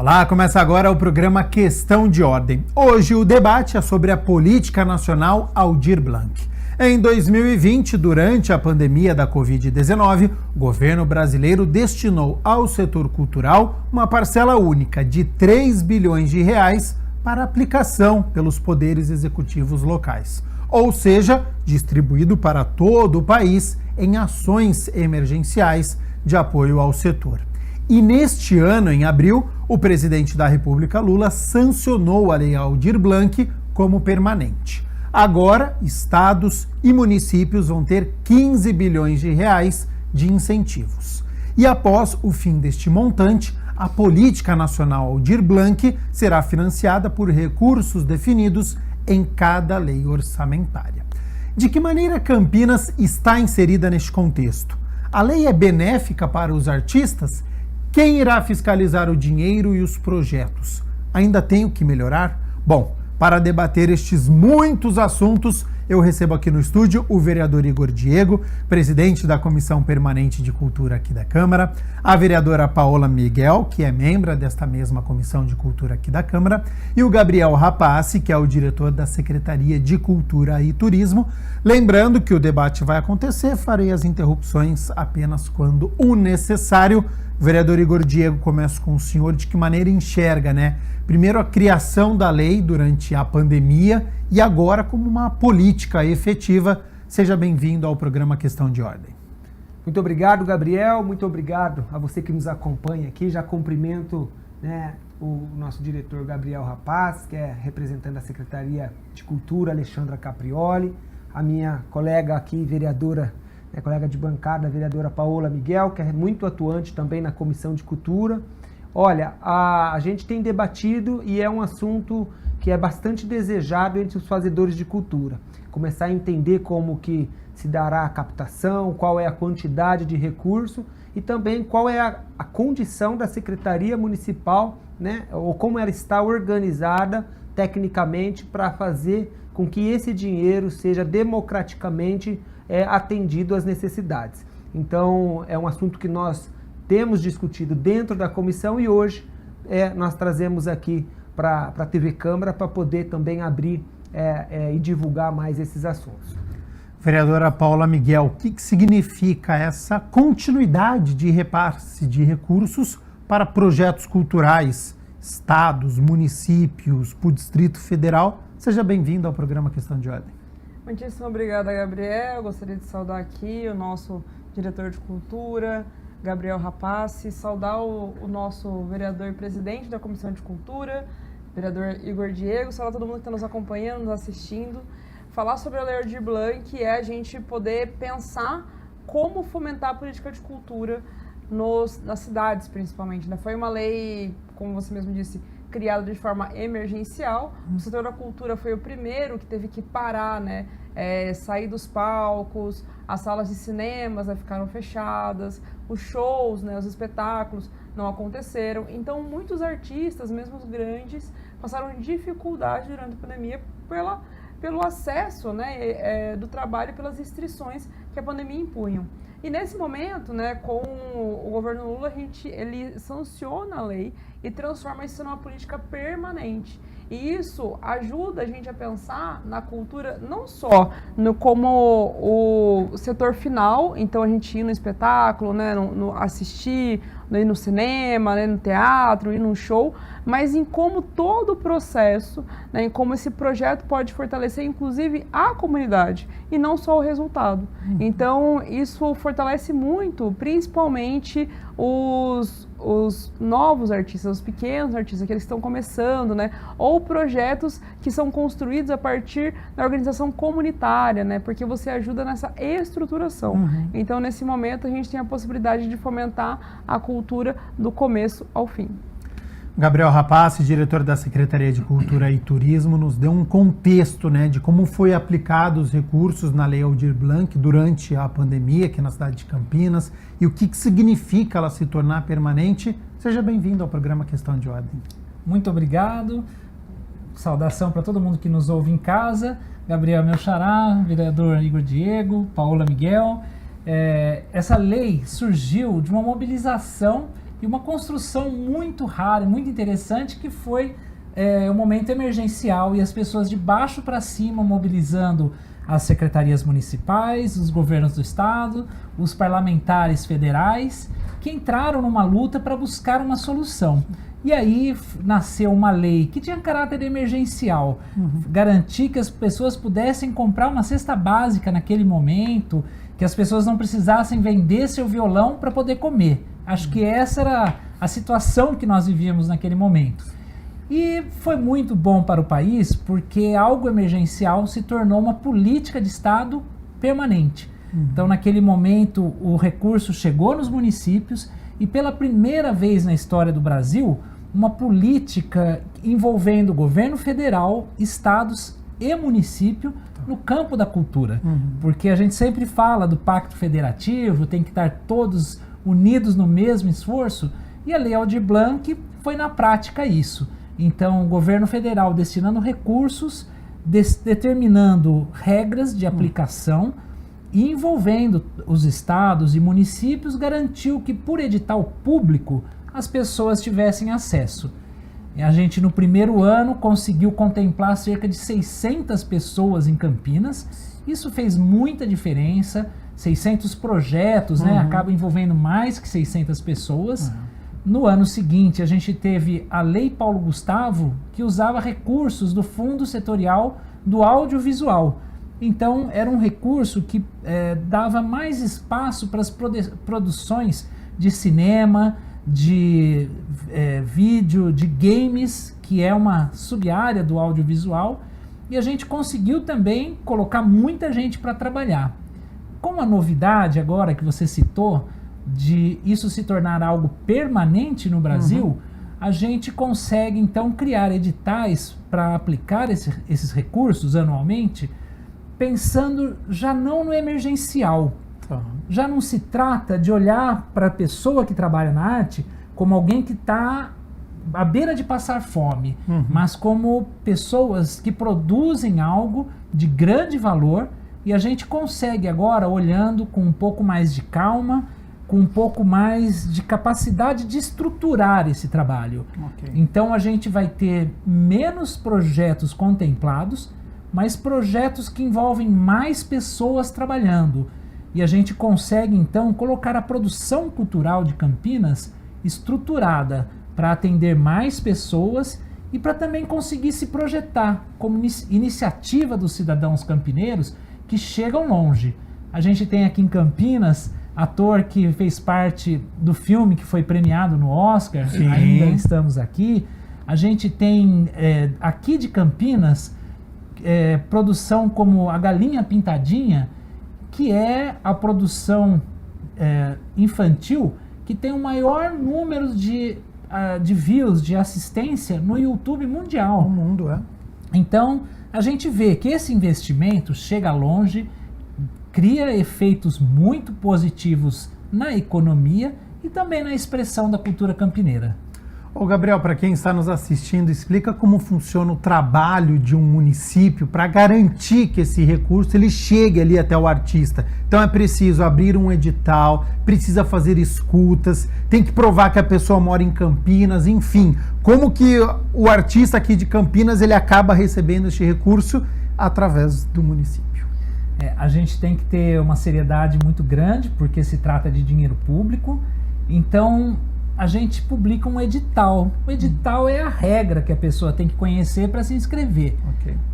Olá, começa agora o programa Questão de Ordem. Hoje o debate é sobre a política nacional Aldir Blanc. Em 2020, durante a pandemia da Covid-19, o governo brasileiro destinou ao setor cultural uma parcela única de 3 bilhões de reais para aplicação pelos poderes executivos locais, ou seja, distribuído para todo o país em ações emergenciais de apoio ao setor. E neste ano, em abril, o presidente da República, Lula, sancionou a Lei Aldir Blanc como permanente. Agora, estados e municípios vão ter 15 bilhões de reais de incentivos. E após o fim deste montante, a política nacional Aldir Blanc será financiada por recursos definidos em cada lei orçamentária. De que maneira Campinas está inserida neste contexto? A lei é benéfica para os artistas? Quem irá fiscalizar o dinheiro e os projetos? Ainda tem o que melhorar? Bom, para debater estes muitos assuntos, eu recebo aqui no estúdio o vereador Igor Diego, presidente da Comissão Permanente de Cultura aqui da Câmara, a vereadora Paola Miguel, que é membro desta mesma Comissão de Cultura aqui da Câmara, e o Gabriel Rapassi, que é o diretor da Secretaria de Cultura e Turismo. Lembrando que o debate vai acontecer, farei as interrupções apenas quando o necessário. Vereador Igor Diego, começo com o senhor. De que maneira enxerga, primeiro a criação da lei durante a pandemia e agora como uma política efetiva? Seja bem-vindo ao programa Questão de Ordem. Muito obrigado, Gabriel. Muito obrigado a você que nos acompanha aqui. Já cumprimento o nosso diretor Gabriel Rapaz, que é representante da Secretaria de Cultura, Alexandra Caprioli, a minha colega aqui, vereadora, colega de bancada, a vereadora Paola Miguel, que é muito atuante também na Comissão de Cultura. Olha, a gente tem debatido e é um assunto que é bastante desejado entre os fazedores de cultura. Começar a entender como que se dará a captação, qual é a quantidade de recurso e também qual é a condição da Secretaria Municipal, ou como ela está organizada tecnicamente para fazer com que esse dinheiro seja democraticamente atendido às necessidades. Então, é um assunto que nós temos discutido dentro da comissão e hoje nós trazemos aqui para a TV Câmara para poder também abrir e divulgar mais esses assuntos. Vereadora Paola Miguel, o que significa essa continuidade de repasse de recursos para projetos culturais, estados, municípios, para o Distrito Federal? Seja bem-vindo ao programa Questão de Ordem. Muitíssimo obrigada, Gabriel. Gostaria de saudar aqui o nosso diretor de cultura, Gabriel Rapassi, saudar o nosso vereador e presidente da Comissão de Cultura, vereador Igor Diego, saudar todo mundo que está nos acompanhando, nos assistindo. Falar sobre a Lei Aldir Blanc é a gente poder pensar como fomentar a política de cultura nas cidades, principalmente. Foi uma lei, como você mesmo disse, criado de forma emergencial. O setor da cultura foi o primeiro que teve que parar, sair dos palcos, as salas de cinemas ficaram fechadas, os shows, os espetáculos não aconteceram. Então, muitos artistas, mesmo os grandes, passaram dificuldade durante a pandemia pelo acesso do trabalho, pelas restrições que a pandemia impunham. E nesse momento, com o governo Lula, ele sanciona a lei e transforma isso numa política permanente. E isso ajuda a gente a pensar na cultura não só como o setor final, então a gente ir no espetáculo, assistir, ir no cinema, no teatro, ir num show, mas em como todo o processo, em como esse projeto pode fortalecer inclusive a comunidade e não só o resultado. Então isso fortalece muito, principalmente os novos artistas, os pequenos artistas, aqueles que estão começando, ou projetos que são construídos a partir da organização comunitária, porque você ajuda nessa estruturação. Então, nesse momento, a gente tem a possibilidade de fomentar a cultura do começo ao fim. Gabriel Rapassi, diretor da Secretaria de Cultura e Turismo, nos deu um contexto de como foi aplicado os recursos na Lei Aldir Blanc durante a pandemia aqui na cidade de Campinas e o que significa ela se tornar permanente. Seja bem-vindo ao programa Questão de Ordem. Muito obrigado. Saudação para todo mundo que nos ouve em casa. Gabriel meu xará, vereador Igor Diego, Paola Miguel. Essa lei surgiu de uma mobilização e uma construção muito rara, muito interessante, que foi o momento emergencial e as pessoas de baixo para cima mobilizando as secretarias municipais, os governos do estado, os parlamentares federais, que entraram numa luta para buscar uma solução. E aí nasceu uma lei que tinha caráter emergencial, garantir que as pessoas pudessem comprar uma cesta básica naquele momento, que as pessoas não precisassem vender seu violão para poder comer. Acho que essa era a situação que nós vivíamos naquele momento. E foi muito bom para o país, porque algo emergencial se tornou uma política de Estado permanente. Então, naquele momento, o recurso chegou nos municípios e, pela primeira vez na história do Brasil, uma política envolvendo o governo federal, estados e município no campo da cultura. Porque a gente sempre fala do pacto federativo, tem que estar todos unidos no mesmo esforço, e a Lei Aldir Blanc foi na prática isso. Então, o governo federal destinando recursos, determinando regras de aplicação e envolvendo os estados e municípios, garantiu que, por edital público, as pessoas tivessem acesso. E a gente, no primeiro ano, conseguiu contemplar cerca de 600 pessoas em Campinas. Isso fez muita diferença. 600 projetos, né? Acaba envolvendo mais que 600 pessoas. No ano seguinte, a gente teve a Lei Paulo Gustavo, que usava recursos do Fundo Setorial do Audiovisual. Então, era um recurso que dava mais espaço para as produções de cinema, de vídeo, de games, que é uma sub-área do audiovisual. E a gente conseguiu também colocar muita gente para trabalhar. Com a novidade agora que você citou, de isso se tornar algo permanente no Brasil, a gente consegue então criar editais para aplicar esses recursos anualmente, pensando já não no emergencial. Já não se trata de olhar para a pessoa que trabalha na arte como alguém que está à beira de passar fome, mas como pessoas que produzem algo de grande valor, e a gente consegue agora, olhando com um pouco mais de calma, com um pouco mais de capacidade de estruturar esse trabalho. Então a gente vai ter menos projetos contemplados, mas projetos que envolvem mais pessoas trabalhando. E a gente consegue então colocar a produção cultural de Campinas estruturada para atender mais pessoas e para também conseguir se projetar como iniciativa dos cidadãos campineiros que chegam longe. A gente tem aqui em Campinas ator que fez parte do filme que foi premiado no Oscar. Sim. Ainda estamos aqui. A gente tem aqui de Campinas produção como A Galinha Pintadinha, que é a produção infantil que tem o maior número de views, de assistência no YouTube mundial. No mundo, Então, a gente vê que esse investimento chega longe, cria efeitos muito positivos na economia e também na expressão da cultura campineira. Ô Gabriel, para quem está nos assistindo, explica como funciona o trabalho de um município para garantir que esse recurso ele chegue ali até o artista. Então é preciso abrir um edital, precisa fazer escutas, tem que provar que a pessoa mora em Campinas, enfim. Como que o artista aqui de Campinas ele acaba recebendo este recurso através do município? A gente tem que ter uma seriedade muito grande, porque se trata de dinheiro público. Então, a gente publica um edital. O edital é a regra que a pessoa tem que conhecer para se inscrever.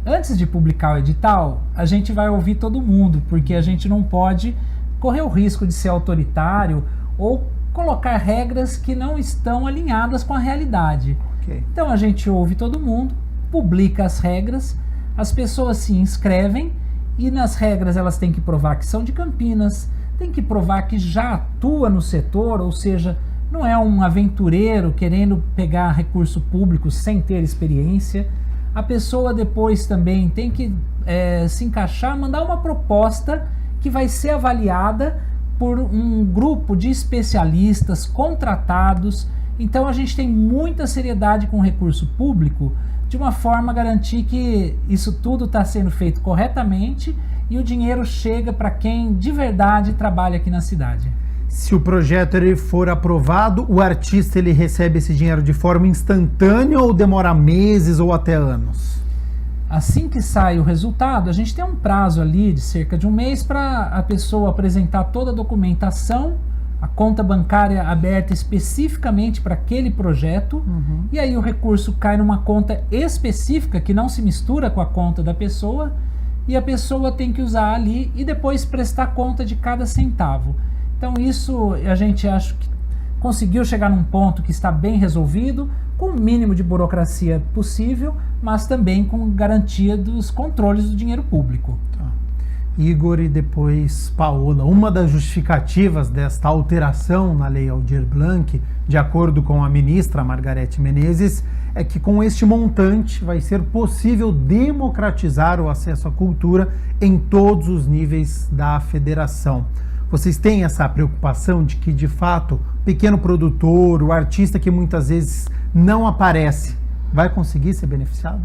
Antes de publicar o edital, a gente vai ouvir todo mundo, porque a gente não pode correr o risco de ser autoritário ou colocar regras que não estão alinhadas com a realidade. Então, a gente ouve todo mundo, publica as regras, as pessoas se inscrevem, e nas regras elas têm que provar que são de Campinas, tem que provar que já atua no setor, ou seja, não é um aventureiro querendo pegar recurso público sem ter experiência. A pessoa depois também tem que se encaixar, mandar uma proposta que vai ser avaliada por um grupo de especialistas contratados. Então a gente tem muita seriedade com o recurso público, de uma forma a garantir que isso tudo está sendo feito corretamente e o dinheiro chega para quem de verdade trabalha aqui na cidade. Se o projeto ele for aprovado, o artista ele recebe esse dinheiro de forma instantânea ou demora meses ou até anos? Assim que sai o resultado, a gente tem um prazo ali de cerca de um mês para a pessoa apresentar toda a documentação, a conta bancária aberta especificamente para aquele projeto, e aí o recurso cai numa conta específica que não se mistura com a conta da pessoa, e a pessoa tem que usar ali e depois prestar conta de cada centavo. Então isso a gente acha que conseguiu chegar num ponto que está bem resolvido, com o mínimo de burocracia possível, mas também com garantia dos controles do dinheiro público. Igor e depois Paola, uma das justificativas desta alteração na Lei Aldir Blanc, de acordo com a ministra Margarete Menezes, é que com este montante vai ser possível democratizar o acesso à cultura em todos os níveis da federação. Vocês têm essa preocupação de que, de fato, o pequeno produtor, o artista que muitas vezes não aparece, vai conseguir ser beneficiado?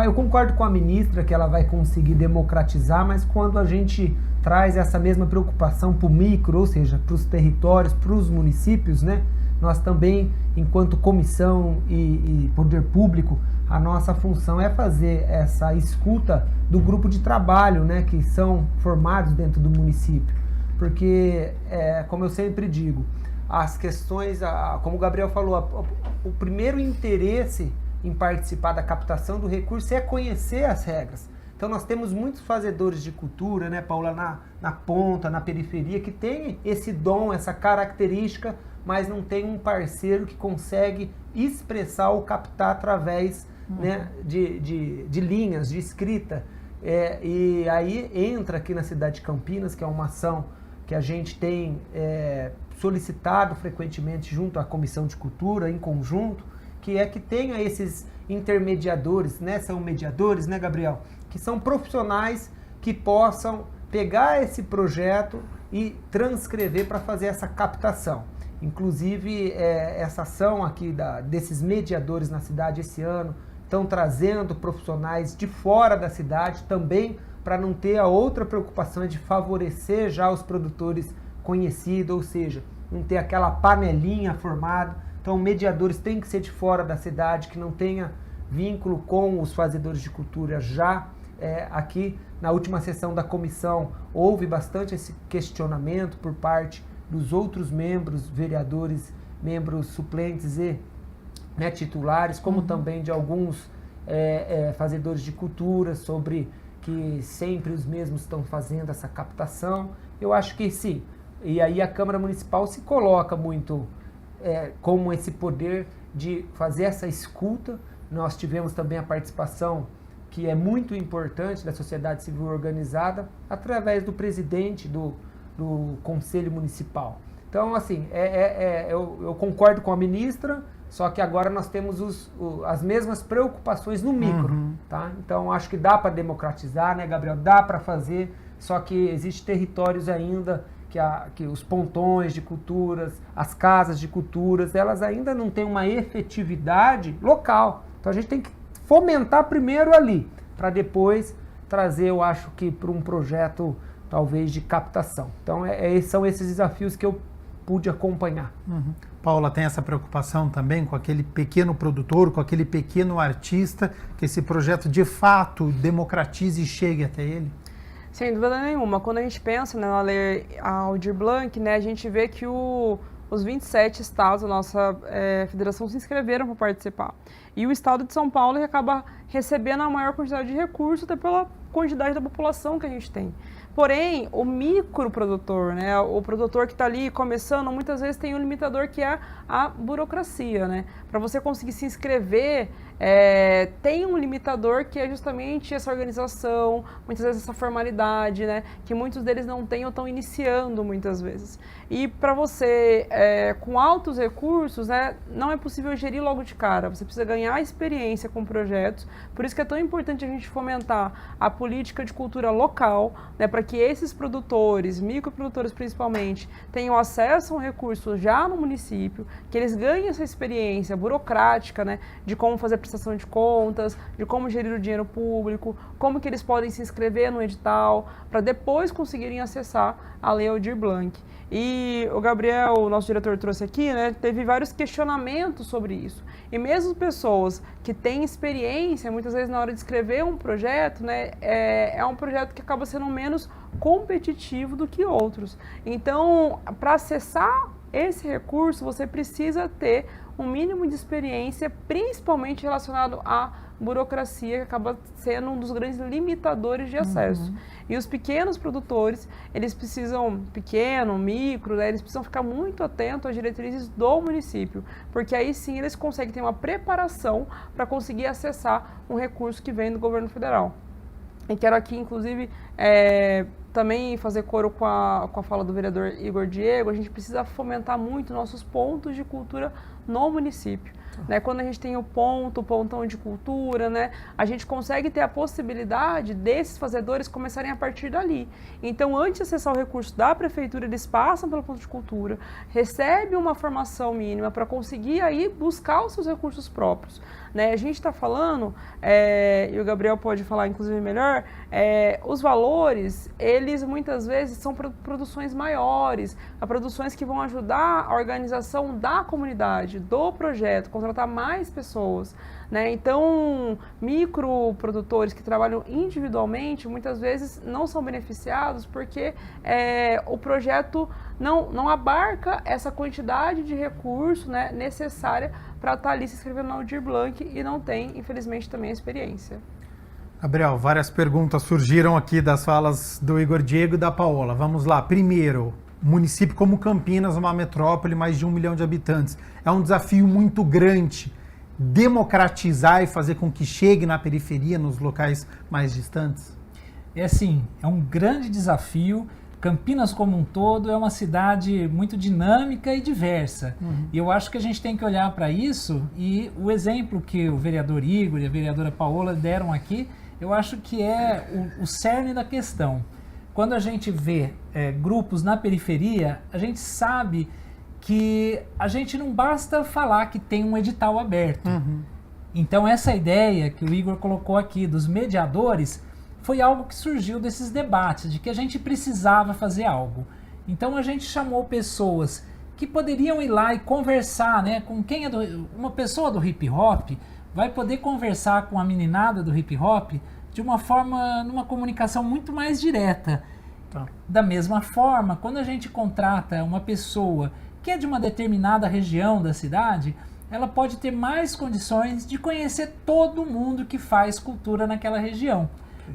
Eu concordo com a ministra que ela vai conseguir democratizar, mas quando a gente traz essa mesma preocupação para o micro, ou seja, para os territórios, para os municípios, né? Nós também, enquanto comissão e poder público, a nossa função é fazer essa escuta do grupo de trabalho, né, que são formados dentro do município. Porque, como eu sempre digo, as questões, como o Gabriel falou, o primeiro interesse em participar da captação do recurso é conhecer as regras. Então nós temos muitos fazedores de cultura, né, Paula, na ponta, na periferia, que tem esse dom, essa característica, mas não tem um parceiro que consegue expressar ou captar através né, de linhas, de escrita. E aí entra aqui na cidade de Campinas, que é uma ação que a gente tem solicitado frequentemente junto à Comissão de Cultura, em conjunto, que é que tenha esses intermediadores, né? São mediadores, né, Gabriel? Que são profissionais que possam pegar esse projeto e transcrever para fazer essa captação. Inclusive, essa ação aqui desses mediadores na cidade esse ano estão trazendo profissionais de fora da cidade também, para não ter a outra preocupação de favorecer já os produtores conhecidos, ou seja, não ter aquela panelinha formada. Então, mediadores têm que ser de fora da cidade, que não tenha vínculo com os fazedores de cultura já. Aqui, na última sessão da comissão, houve bastante esse questionamento por parte dos outros membros, vereadores, membros suplentes e titulares, como também de alguns fazedores de cultura, sobre que sempre os mesmos estão fazendo essa captação. Eu acho que sim. E aí a Câmara Municipal se coloca muito como esse poder de fazer essa escuta. Nós tivemos também a participação, que é muito importante, da sociedade civil organizada, através do presidente do Conselho Municipal. Então, assim, eu concordo com a ministra, só que agora nós temos as mesmas preocupações no micro, tá? Então, acho que dá para democratizar, né, Gabriel? Dá para fazer, só que existem territórios ainda que os pontões de culturas, as casas de culturas, elas ainda não têm uma efetividade local. Então, a gente tem que fomentar primeiro ali, para depois trazer, eu acho que, para um projeto talvez de captação. Então, são esses desafios que eu pude acompanhar. Paula, tem essa preocupação também com aquele pequeno produtor, com aquele pequeno artista, que esse projeto de fato democratize e chegue até ele? Sem dúvida nenhuma. Quando a gente pensa, né, na Lei Aldir Blanc, né, a gente vê que os 27 estados da nossa federação se inscreveram para participar. E o estado de São Paulo acaba recebendo a maior quantidade de recursos, até pela quantidade da população que a gente tem. Porém, o microprodutor, né, o produtor que está ali começando, muitas vezes tem um limitador que é a burocracia, né? Para você conseguir se inscrever, tem um limitador que é justamente essa organização, muitas vezes essa formalidade, né? Que muitos deles não têm ou estão iniciando muitas vezes. E para você, com altos recursos, né, não é possível gerir logo de cara. Você precisa ganhar experiência com projetos. Por isso que é tão importante a gente fomentar a política de cultura local, né, para que esses produtores, microprodutores principalmente, tenham acesso a um recurso já no município, que eles ganhem essa experiência burocrática, né, de como fazer prestação de contas, de como gerir o dinheiro público, como que eles podem se inscrever no edital, para depois conseguirem acessar a Lei Aldir Blanc. E o Gabriel, o nosso diretor, trouxe aqui, né, teve vários questionamentos sobre isso. E mesmo pessoas que têm experiência, muitas vezes na hora de escrever um projeto, né, é um projeto que acaba sendo menos competitivo do que outros. Então, para acessar esse recurso, você precisa ter um mínimo de experiência, principalmente relacionado à burocracia, que acaba sendo um dos grandes limitadores de acesso. E os pequenos produtores, eles precisam, pequeno, micro, né, eles precisam ficar muito atentos às diretrizes do município, porque aí sim eles conseguem ter uma preparação para conseguir acessar um recurso que vem do governo federal. E quero aqui, inclusive, também fazer coro com a fala do vereador Igor Diego. A gente precisa fomentar muito nossos pontos de cultura no município. Né? Quando a gente tem o pontão de cultura, né? A gente consegue ter a possibilidade desses fazedores começarem a partir dali. Então, antes de acessar o recurso da prefeitura, eles passam pelo ponto de cultura, recebem uma formação mínima para conseguir aí buscar os seus recursos próprios. Né? A gente está falando, e o Gabriel pode falar inclusive melhor, os valores, eles muitas vezes são produções maiores, produções que vão ajudar a organização da comunidade, do projeto, contratar mais pessoas. Né? Então, microprodutores que trabalham individualmente, muitas vezes não são beneficiados porque o projeto não abarca essa quantidade de recurso, né, necessária para estar ali se inscrevendo na Aldir Blanc e não tem, infelizmente, também a experiência. Gabriel, várias perguntas surgiram aqui das falas do Igor Diego e da Paola. Vamos lá. Primeiro, município como Campinas, uma metrópole, mais de 1 milhão de habitantes. É um desafio muito grande democratizar e fazer com que chegue na periferia, nos locais mais distantes? É assim, é um grande desafio. Campinas como um todo é uma cidade muito dinâmica e diversa. E eu acho que a gente tem que olhar para isso, e o exemplo que o vereador Igor e a vereadora Paola deram aqui, eu acho que é o cerne da questão. Quando a gente vê grupos na periferia, a gente sabe que a gente não basta falar que tem um edital aberto. Então essa ideia que o Igor colocou aqui dos mediadores foi algo que surgiu desses debates, de que a gente precisava fazer algo. Então a gente chamou pessoas que poderiam ir lá e conversar, né, com quem uma pessoa do hip hop vai poder conversar com a meninada do hip hop de uma forma, numa comunicação muito mais direta. Da mesma forma, quando a gente contrata uma pessoa que é de uma determinada região da cidade, ela pode ter mais condições de conhecer todo mundo que faz cultura naquela região.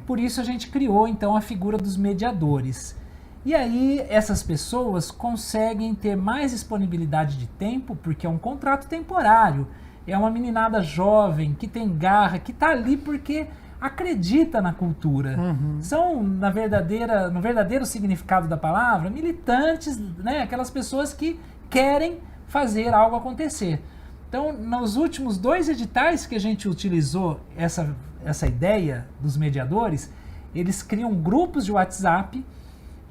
Por isso a gente criou então a figura dos mediadores. E aí essas pessoas conseguem ter mais disponibilidade de tempo, porque é um contrato temporário. É uma meninada jovem, que tem garra, que está ali porque acredita na cultura. São, no verdadeiro significado da palavra, militantes, né? Aquelas pessoas que querem fazer algo acontecer. Então, nos últimos 2 editais que a gente utilizou essa ideia dos mediadores, eles criam grupos de WhatsApp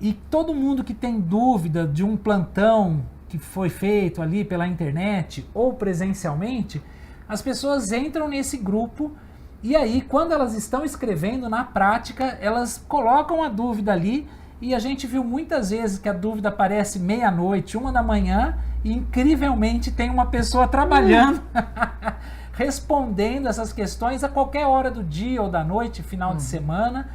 e todo mundo que tem dúvida de um plantão que foi feito ali pela internet ou presencialmente, as pessoas entram nesse grupo e aí, quando elas estão escrevendo, na prática, elas colocam a dúvida ali e a gente viu muitas vezes que a dúvida aparece meia-noite, 1 da manhã e incrivelmente tem uma pessoa trabalhando respondendo essas questões a qualquer hora do dia ou da noite, final de semana,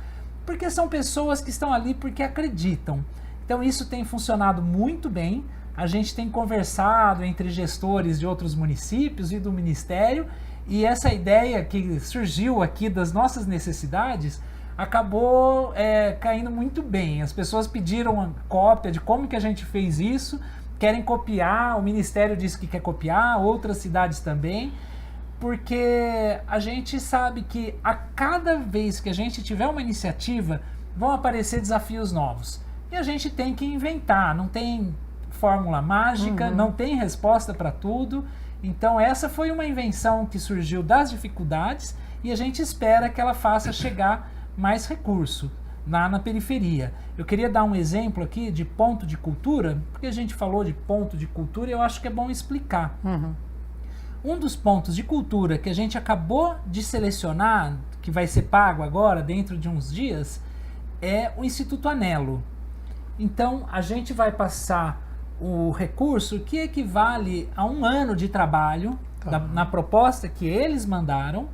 porque são pessoas que estão ali porque acreditam. Então isso tem funcionado muito bem. A gente tem conversado entre gestores de outros municípios e do Ministério, e essa ideia que surgiu aqui das nossas necessidades acabou caindo muito bem. As pessoas pediram uma cópia de como que a gente fez isso, querem copiar, o Ministério disse que quer copiar, outras cidades também, porque a gente sabe que a cada vez que a gente tiver uma iniciativa, vão aparecer desafios novos. E a gente tem que inventar, não tem fórmula mágica, não tem resposta para tudo. Então essa foi uma invenção que surgiu das dificuldades e a gente espera que ela faça chegar mais recurso. na periferia. Eu queria dar um exemplo aqui de ponto de cultura, porque a gente falou de ponto de cultura e eu acho que é bom explicar. Um dos pontos de cultura que a gente acabou de selecionar, que vai ser pago agora, dentro de uns dias, é o Instituto Anelo. Então, a gente vai passar o recurso que equivale a 1 ano de trabalho na proposta que eles mandaram.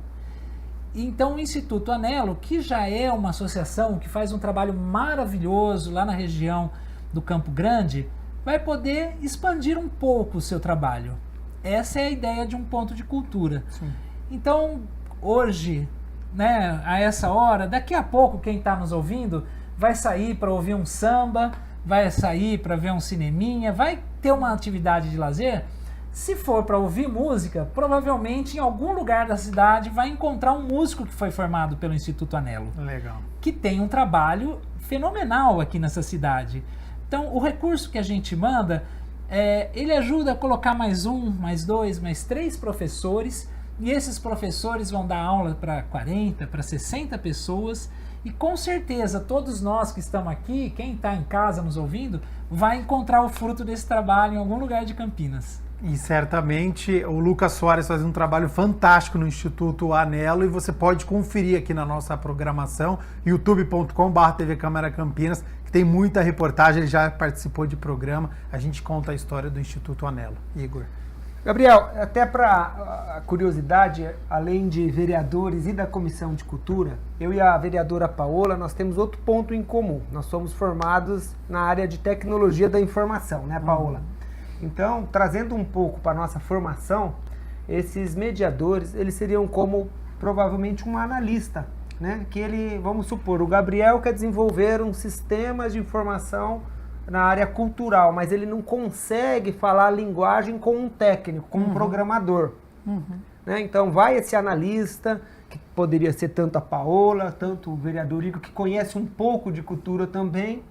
Então, o Instituto Anelo, que já é uma associação que faz um trabalho maravilhoso lá na região do Campo Grande, vai poder expandir um pouco o seu trabalho. Essa é a ideia de um ponto de cultura. Sim. Então, hoje, né, a essa hora, daqui a pouco quem está nos ouvindo vai sair para ouvir um samba, vai sair para ver um cineminha, vai ter uma atividade de lazer. Se for para ouvir música, provavelmente em algum lugar da cidade vai encontrar um músico que foi formado pelo Instituto Anelo. Legal. Que tem um trabalho fenomenal aqui nessa cidade. Então, o recurso que a gente manda, ele ajuda a colocar mais 1, mais 2, mais 3 professores, e esses professores vão dar aula para 40, para 60 pessoas, e com certeza todos nós que estamos aqui, quem está em casa nos ouvindo, vai encontrar o fruto desse trabalho em algum lugar de Campinas. E certamente o Lucas Soares faz um trabalho fantástico no Instituto Anelo, e você pode conferir aqui na nossa programação, youtube.com/TV Câmara Campinas, que tem muita reportagem, ele já participou de programa, a gente conta a história do Instituto Anelo. Igor. Gabriel, até para a curiosidade, além de vereadores e da Comissão de Cultura, eu e a vereadora Paola, nós temos outro ponto em comum. Nós somos formados na área de tecnologia da informação, né, Paola? Então, trazendo um pouco para a nossa formação, esses mediadores, eles seriam como provavelmente um analista, né? Que ele, vamos supor, o Gabriel quer desenvolver um sistema de informação na área cultural, mas ele não consegue falar a linguagem com um técnico, com um programador. Né? Então vai esse analista, que poderia ser tanto a Paola, tanto o vereador Igor, que conhece um pouco de cultura também,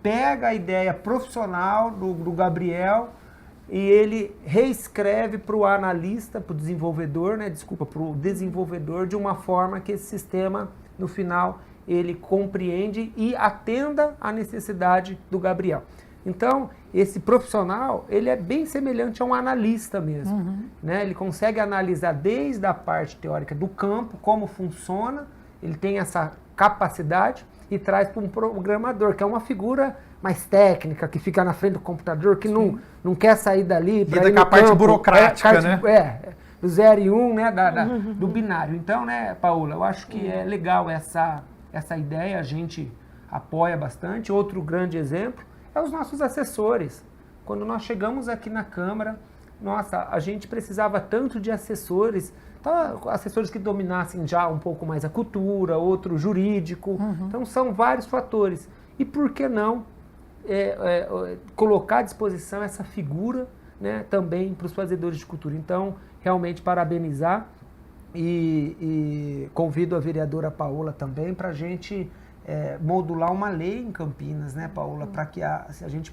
pega a ideia profissional do Gabriel e ele reescreve para o analista, para o desenvolvedor, né? Para o desenvolvedor, de uma forma que esse sistema, no final, ele compreende e atenda à necessidade do Gabriel. Então, esse profissional, ele é bem semelhante a um analista mesmo. Né? Ele consegue analisar desde a parte teórica do campo, como funciona, ele tem essa capacidade e traz para um programador, que é uma figura mais técnica, que fica na frente do computador, que não quer sair dali para ir no a parte campo, burocrática, né? Do 0 e 1, né? Do binário. Então, né, Paola, eu acho que é legal essa ideia, a gente apoia bastante. Outro grande exemplo é os nossos assessores. Quando nós chegamos aqui na Câmara, nossa, a gente precisava tanto de assessores, assessores que dominassem já um pouco mais a cultura, outro jurídico. Então são vários fatores. E por que não colocar à disposição essa figura, né, também para os fazedores de cultura? Então, realmente parabenizar e convido a vereadora Paola também para a gente modular uma lei em Campinas, né, Paola, para que a gente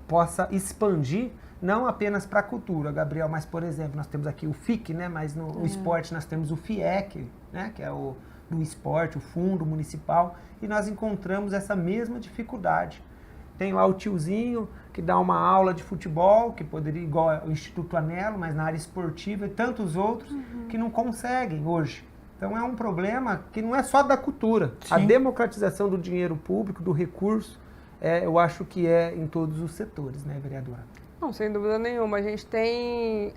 possa expandir não apenas para a cultura, Gabriel, mas, por exemplo, nós temos aqui o FIC, né, mas no esporte nós temos o FIEC, né, que é do esporte, o Fundo Municipal, e nós encontramos essa mesma dificuldade. Tem lá o tiozinho que dá uma aula de futebol, que poderia, igual o Instituto Anelo, mas na área esportiva, e tantos outros que não conseguem hoje. Então é um problema que não é só da cultura. Sim. A democratização do dinheiro público, do recurso, eu acho que é em todos os setores, né, vereadora? Não, sem dúvida nenhuma. A gente tem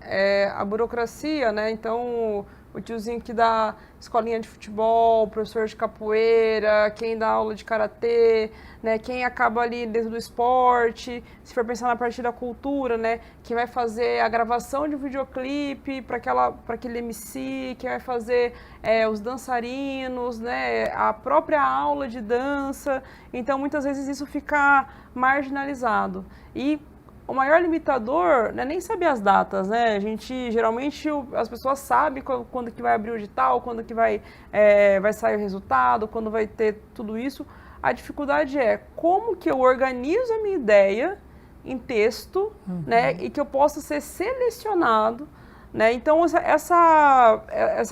a burocracia, né? Então, o tiozinho que dá escolinha de futebol, professor de capoeira, quem dá aula de karatê, né? Quem acaba ali dentro do esporte, se for pensar na parte da cultura, né? Quem vai fazer a gravação de um videoclipe para aquele MC, quem vai fazer os dançarinos, né? A própria aula de dança. Então, muitas vezes isso fica marginalizado. E o maior limitador não é nem saber as datas, né? A gente, geralmente, as pessoas sabem quando que vai abrir o edital, quando que vai sair o resultado, quando vai ter tudo isso. A dificuldade é como que eu organizo a minha ideia em texto, né? E que eu possa ser selecionado, né? Então, essa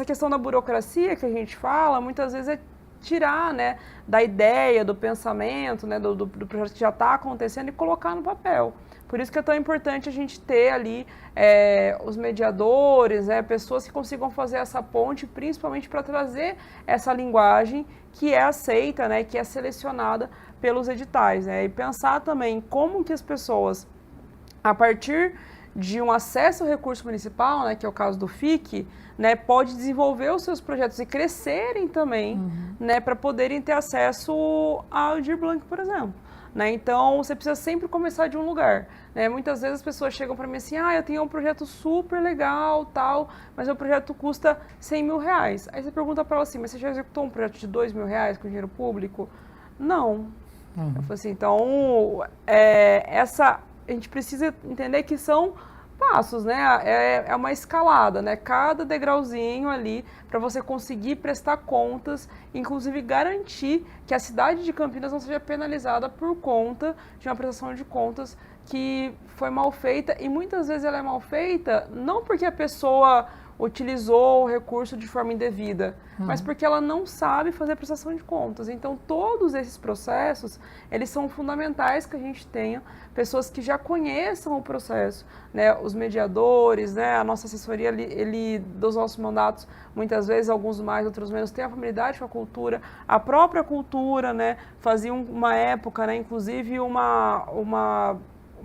questão da burocracia que a gente fala, muitas vezes tirar, né, da ideia, do pensamento, né, do projeto que já está acontecendo e colocar no papel. Por isso que é tão importante a gente ter ali os mediadores, pessoas que consigam fazer essa ponte, principalmente para trazer essa linguagem que é aceita, né, que é selecionada pelos editais, né, e pensar também como que as pessoas, a partir de um acesso ao recurso municipal, né, que é o caso do FIC, né, pode desenvolver os seus projetos e crescerem também, né, para poderem ter acesso ao Aldir Blanc, por exemplo. Né? Então, você precisa sempre começar de um lugar. Né? Muitas vezes as pessoas chegam para mim assim, eu tenho um projeto super legal, tal, mas o projeto custa 100 mil reais. Aí você pergunta para ela assim, mas você já executou um projeto de 2 mil reais com dinheiro público? Não. Eu falei assim, então, a gente precisa entender que são passos, né? É uma escalada, né? Cada degrauzinho ali para você conseguir prestar contas, inclusive garantir que a cidade de Campinas não seja penalizada por conta de uma prestação de contas que foi mal feita, e muitas vezes ela é mal feita não porque a pessoa utilizou o recurso de forma indevida, mas porque ela não sabe fazer prestação de contas. Então, todos esses processos, eles são fundamentais que a gente tenha pessoas que já conheçam o processo, né? Os mediadores, né? A nossa assessoria, ele dos nossos mandatos, muitas vezes, alguns mais, outros menos, tem a familiaridade com a cultura, a própria cultura, né? Fazia uma época, né? Inclusive, uma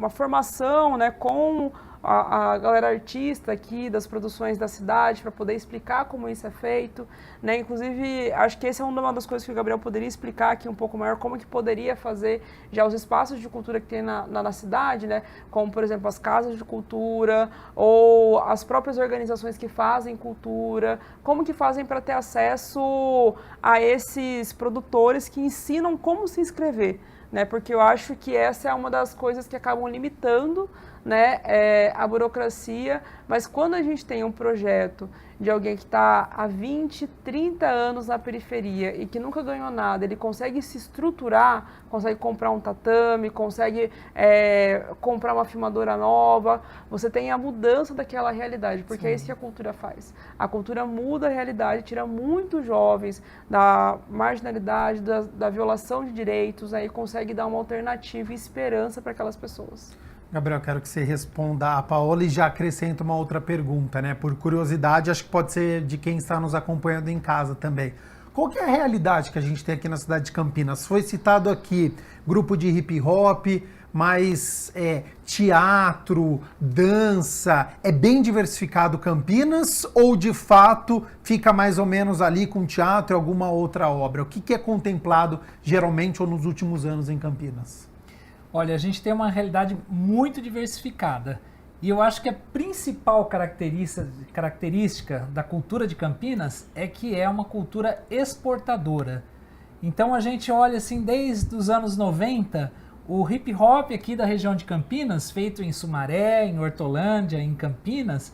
formação, né? Com a galera artista aqui das produções da cidade para poder explicar como isso é feito, né? Inclusive, acho que essa é uma das coisas que o Gabriel poderia explicar aqui um pouco maior, como que poderia fazer já os espaços de cultura que tem na cidade, né? Como, por exemplo, as casas de cultura ou as próprias organizações que fazem cultura, como que fazem para ter acesso a esses produtores que ensinam como se inscrever, né? Porque eu acho que essa é uma das coisas que acabam limitando, né, a burocracia, mas quando a gente tem um projeto de alguém que está há 20, 30 anos na periferia e que nunca ganhou nada, ele consegue se estruturar, consegue comprar um tatame, consegue comprar uma filmadora nova, você tem a mudança daquela realidade, porque Sim. É isso que a cultura faz. A cultura muda a realidade, tira muitos jovens da marginalidade, da violação de direitos, aí consegue dar uma alternativa e esperança para aquelas pessoas. Gabriel, quero que você responda a Paola e já acrescenta uma outra pergunta, né? Por curiosidade, acho que pode ser de quem está nos acompanhando em casa também. Qual que é a realidade que a gente tem aqui na cidade de Campinas? Foi citado aqui grupo de hip hop, mas teatro, dança, é bem diversificado Campinas ou de fato fica mais ou menos ali com teatro e alguma outra obra? O que é contemplado geralmente ou nos últimos anos em Campinas? Olha, a gente tem uma realidade muito diversificada e eu acho que a principal característica da cultura de Campinas é que é uma cultura exportadora. Então a gente olha assim, desde os anos 90, o hip hop aqui da região de Campinas, feito em Sumaré, em Hortolândia, em Campinas,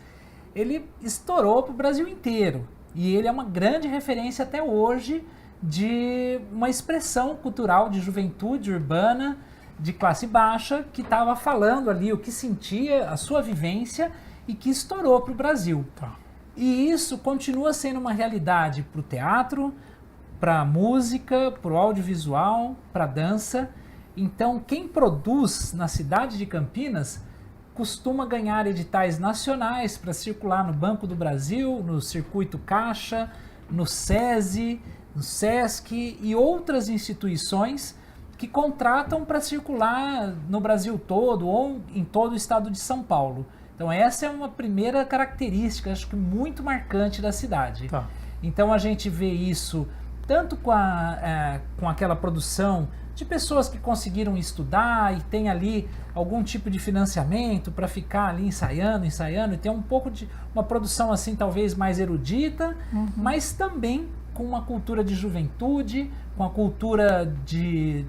ele estourou para o Brasil inteiro e ele é uma grande referência até hoje de uma expressão cultural de juventude urbana, de classe baixa, que estava falando ali o que sentia, a sua vivência e que estourou para o Brasil. Tá. E isso continua sendo uma realidade para o teatro, para a música, para o audiovisual, para a dança. Então, quem produz na cidade de Campinas costuma ganhar editais nacionais para circular no Banco do Brasil, no Circuito Caixa, no SESI, no SESC e outras instituições que contratam para circular no Brasil todo ou em todo o estado de São Paulo. Então essa é uma primeira característica, acho que muito marcante da cidade. Tá. Então a gente vê isso tanto com aquela produção de pessoas que conseguiram estudar e tem ali algum tipo de financiamento para ficar ali ensaiando e ter um pouco de uma produção assim talvez mais erudita, mas também com uma cultura de juventude, com a cultura de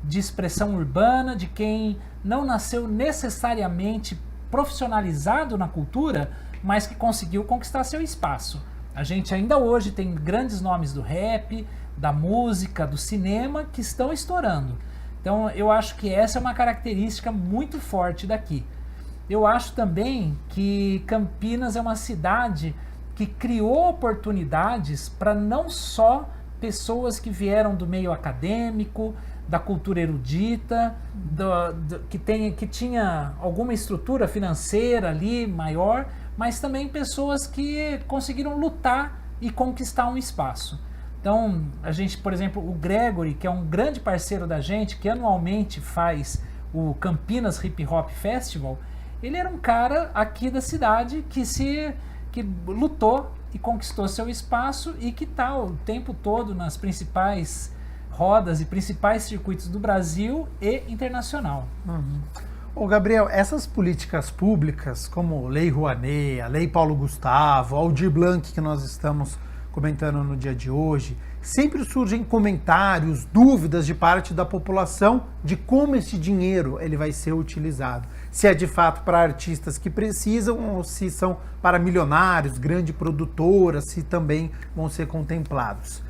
expressão urbana, de quem não nasceu necessariamente profissionalizado na cultura, mas que conseguiu conquistar seu espaço. A gente ainda hoje tem grandes nomes do rap, da música, do cinema, que estão estourando. Então eu acho que essa é uma característica muito forte daqui. Eu acho também que Campinas é uma cidade que criou oportunidades para não só pessoas que vieram do meio acadêmico, da cultura erudita, que tinha alguma estrutura financeira ali maior, mas também pessoas que conseguiram lutar e conquistar um espaço. Então, a gente, por exemplo, o Gregory, que é um grande parceiro da gente, que anualmente faz o Campinas Hip Hop Festival, ele era um cara aqui da cidade que lutou e conquistou seu espaço e que está o tempo todo nas principais rodas e principais circuitos do Brasil e internacional. Ô Gabriel, essas políticas públicas, como Lei Rouanet, a Lei Paulo Gustavo, Aldir Blanc, que nós estamos comentando no dia de hoje, sempre surgem comentários, dúvidas de parte da população de como esse dinheiro ele vai ser utilizado. Se é de fato para artistas que precisam ou se são para milionários, grandes produtoras, se também vão ser contemplados.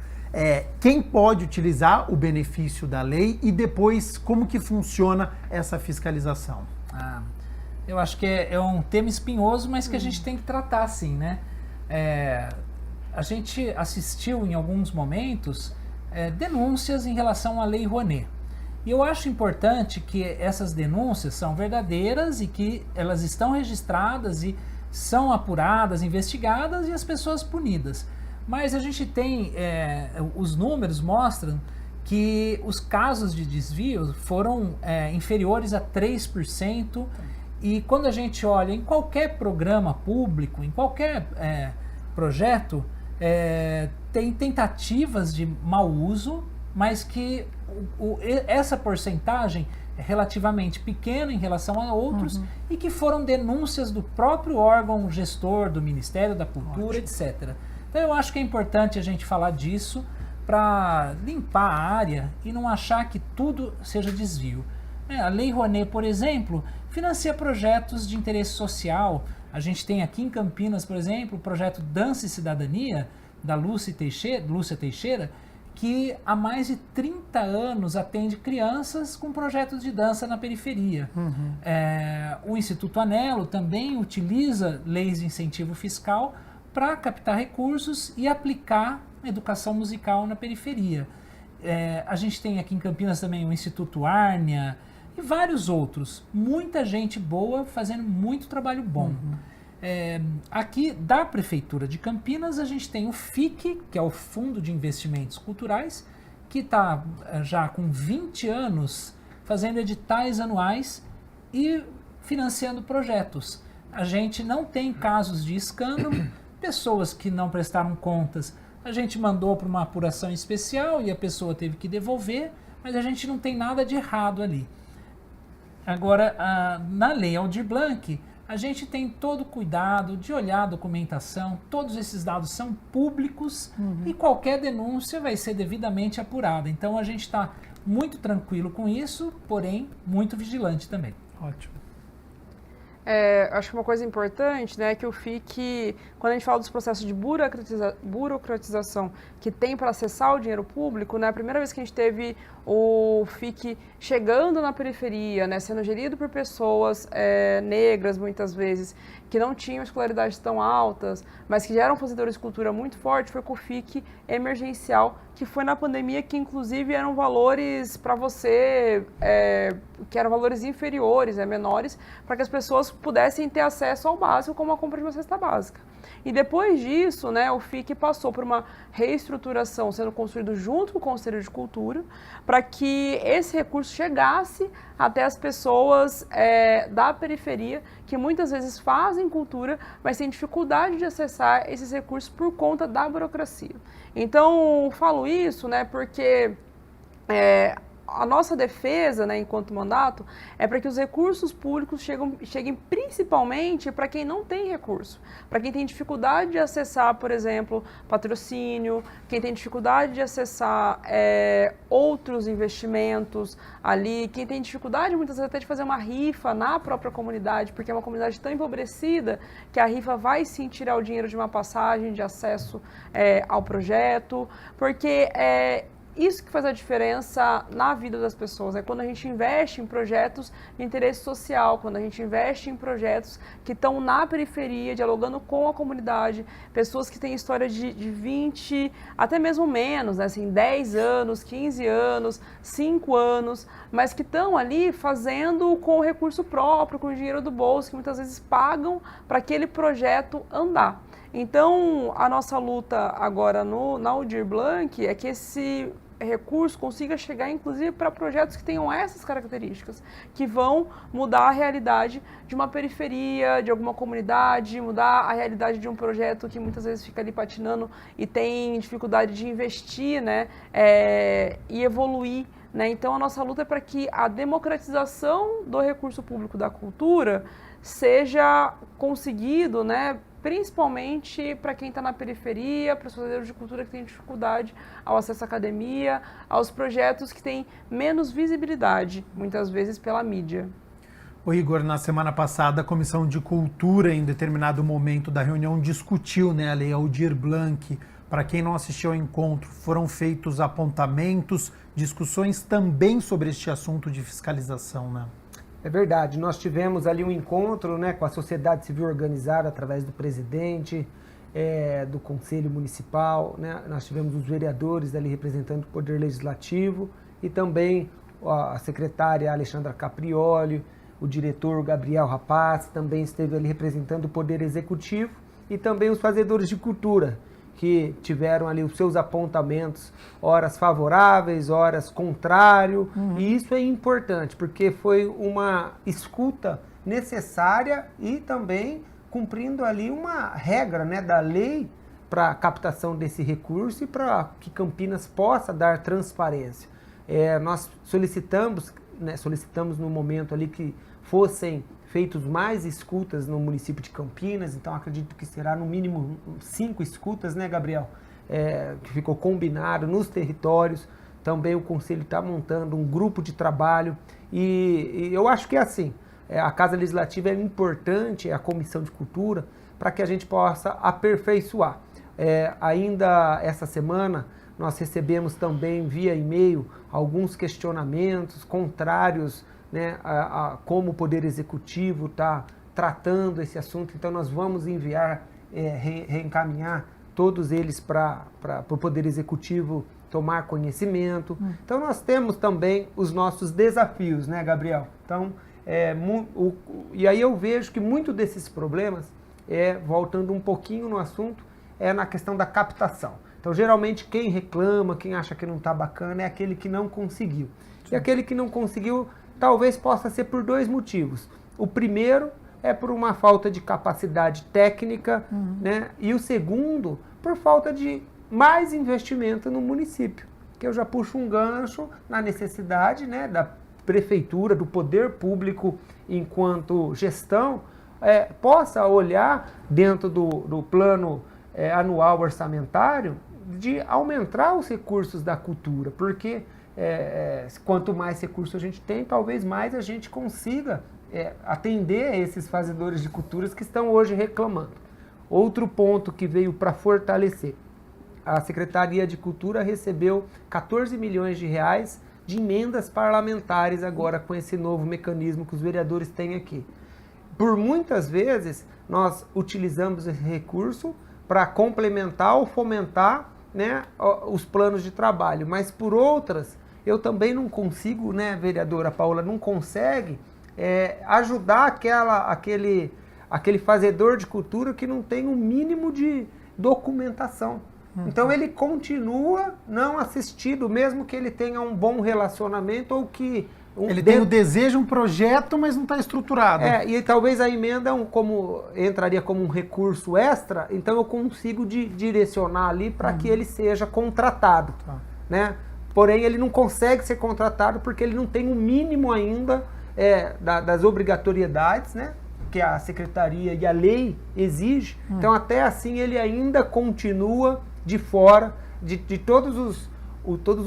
Quem pode utilizar o benefício da lei e depois como que funciona essa fiscalização? Eu acho que é um tema espinhoso, mas que a gente tem que tratar assim, né? A gente assistiu em alguns momentos denúncias em relação à Lei Rouanet. E eu acho importante que essas denúncias são verdadeiras e que elas estão registradas e são apuradas, investigadas e as pessoas punidas. Mas a gente tem, os números mostram que os casos de desvio foram inferiores a 3%. E quando a gente olha em qualquer programa público, em qualquer projeto, tem tentativas de mau uso, mas que essa porcentagem é relativamente pequena em relação a outros e que foram denúncias do próprio órgão gestor, do Ministério da Cultura, etc. Então eu acho que é importante a gente falar disso para limpar a área e não achar que tudo seja desvio. A Lei Rouanet, por exemplo, financia projetos de interesse social. A gente tem aqui em Campinas, por exemplo, o projeto Dança e Cidadania, da Lúcia Teixeira, que há mais de 30 anos atende crianças com projetos de dança na periferia. O Instituto Anelo também utiliza leis de incentivo fiscal para captar recursos e aplicar educação musical na periferia. A gente tem aqui em Campinas também o Instituto Árnia e vários outros. Muita gente boa fazendo muito trabalho bom. Aqui da Prefeitura de Campinas a gente tem o FIC, que é o Fundo de Investimentos Culturais, que está já com 20 anos fazendo editais anuais e financiando projetos. A gente não tem casos de escândalo, pessoas que não prestaram contas, a gente mandou para uma apuração especial e a pessoa teve que devolver, mas a gente não tem nada de errado ali. Agora, na Lei Aldir Blanc, a gente tem todo o cuidado de olhar a documentação, todos esses dados são públicos e qualquer denúncia vai ser devidamente apurada. Então a gente está muito tranquilo com isso, porém muito vigilante também. Ótimo. Acho que uma coisa importante, né, é que o FIC, quando a gente fala dos processos de burocratização que tem para acessar o dinheiro público, né, a primeira vez que a gente teve o FIC chegando na periferia, né, sendo gerido por pessoas negras, muitas vezes, que não tinham escolaridades tão altas, mas que já eram fazedores de cultura muito forte, foi com o FIC emergencial, que foi na pandemia, que inclusive eram valores para você, que eram valores inferiores, menores, para que as pessoas pudessem ter acesso ao básico, como a compra de uma cesta básica. E depois disso, né, o FIC passou por uma reestruturação sendo construído junto com o Conselho de Cultura, para que esse recurso chegasse até as pessoas da periferia, que muitas vezes fazem cultura, mas têm dificuldade de acessar esses recursos por conta da burocracia. Então, falo isso, né, porque a nossa defesa, né, enquanto mandato, é para que os recursos públicos cheguem principalmente para quem não tem recurso, para quem tem dificuldade de acessar, por exemplo, patrocínio, quem tem dificuldade de acessar outros investimentos ali, quem tem dificuldade muitas vezes até de fazer uma rifa na própria comunidade, porque é uma comunidade tão empobrecida que a rifa vai sim tirar o dinheiro de uma passagem de acesso ao projeto, porque isso que faz a diferença na vida das pessoas, é quando a gente investe em projetos de interesse social, quando a gente investe em projetos que estão na periferia, dialogando com a comunidade, pessoas que têm história de 20, até mesmo menos, né, assim, 10 anos, 15 anos, 5 anos, mas que estão ali fazendo com o recurso próprio, com o dinheiro do bolso, que muitas vezes pagam para aquele projeto andar. Então, a nossa luta agora na Aldir Blanc é que esse recurso consiga chegar, inclusive, para projetos que tenham essas características, que vão mudar a realidade de uma periferia, de alguma comunidade, mudar a realidade de um projeto que muitas vezes fica ali patinando e tem dificuldade de investir, né, e evoluir. Né? Então, a nossa luta é para que a democratização do recurso público da cultura seja conseguido, né, principalmente para quem está na periferia, para os fazedores de cultura que têm dificuldade ao acesso à academia, aos projetos que têm menos visibilidade, muitas vezes pela mídia. O Igor, na semana passada, a Comissão de Cultura, em determinado momento da reunião, discutiu, né, a Lei Aldir Blanc. Para quem não assistiu ao encontro, foram feitos apontamentos, discussões também sobre este assunto de fiscalização, né? É verdade, nós tivemos ali um encontro, né, com a sociedade civil organizada através do presidente, do Conselho Municipal, né, nós tivemos os vereadores ali representando o Poder Legislativo e também a secretária Alexandra Caprioli, o diretor Gabriel Rapaz também esteve ali representando o Poder Executivo e também os fazedores de cultura, que tiveram ali os seus apontamentos, horas favoráveis, horas contrário, e isso é importante, porque foi uma escuta necessária e também cumprindo ali uma regra, né, da lei para a captação desse recurso e para que Campinas possa dar transparência. Nós solicitamos no momento ali que fossem feitos mais escutas no município de Campinas, então acredito que será no mínimo 5 escutas, né, Gabriel? Que ficou combinado nos territórios. Também o Conselho está montando um grupo de trabalho e eu acho que é assim, a Casa Legislativa é importante, a Comissão de Cultura, para que a gente possa aperfeiçoar. Ainda essa semana nós recebemos também via e-mail alguns questionamentos contrários, né, a como o Poder Executivo está tratando esse assunto, então nós vamos enviar, reencaminhar todos eles para o Poder Executivo tomar conhecimento. Então nós temos também os nossos desafios, né, Gabriel? Então, e aí eu vejo que muito desses problemas, voltando um pouquinho no assunto, na questão da captação. Então geralmente quem reclama, quem acha que não está bacana, é aquele que não conseguiu. E aquele que não conseguiu talvez possa ser por 2 motivos. O primeiro é por uma falta de capacidade técnica, né? E o segundo, por falta de mais investimento no município. Que eu já puxo um gancho na necessidade, né, da prefeitura, do poder público, enquanto gestão, possa olhar dentro do plano anual orçamentário de aumentar os recursos da cultura, porque quanto mais recursos a gente tem, talvez mais a gente consiga atender esses fazedores de culturas que estão hoje reclamando. Outro ponto que veio para fortalecer, a Secretaria de Cultura recebeu 14 milhões de reais de emendas parlamentares agora com esse novo mecanismo que os vereadores têm aqui. Por muitas vezes nós utilizamos esse recurso para complementar ou fomentar, né, os planos de trabalho, mas por outras eu também não consigo, né, vereadora Paula, não consegue ajudar aquele fazedor de cultura que não tem um mínimo de documentação. Então ele continua não assistido, mesmo que ele tenha um bom relacionamento ou que... Ele tem o desejo, um projeto, mas não está estruturado. E talvez a emenda entraria como um recurso extra, então eu consigo direcionar ali para que ele seja contratado. Né? Porém, ele não consegue ser contratado porque ele não tem o mínimo ainda das obrigatoriedades, né, que a Secretaria e a lei exige. Então, até assim, ele ainda continua de fora de todos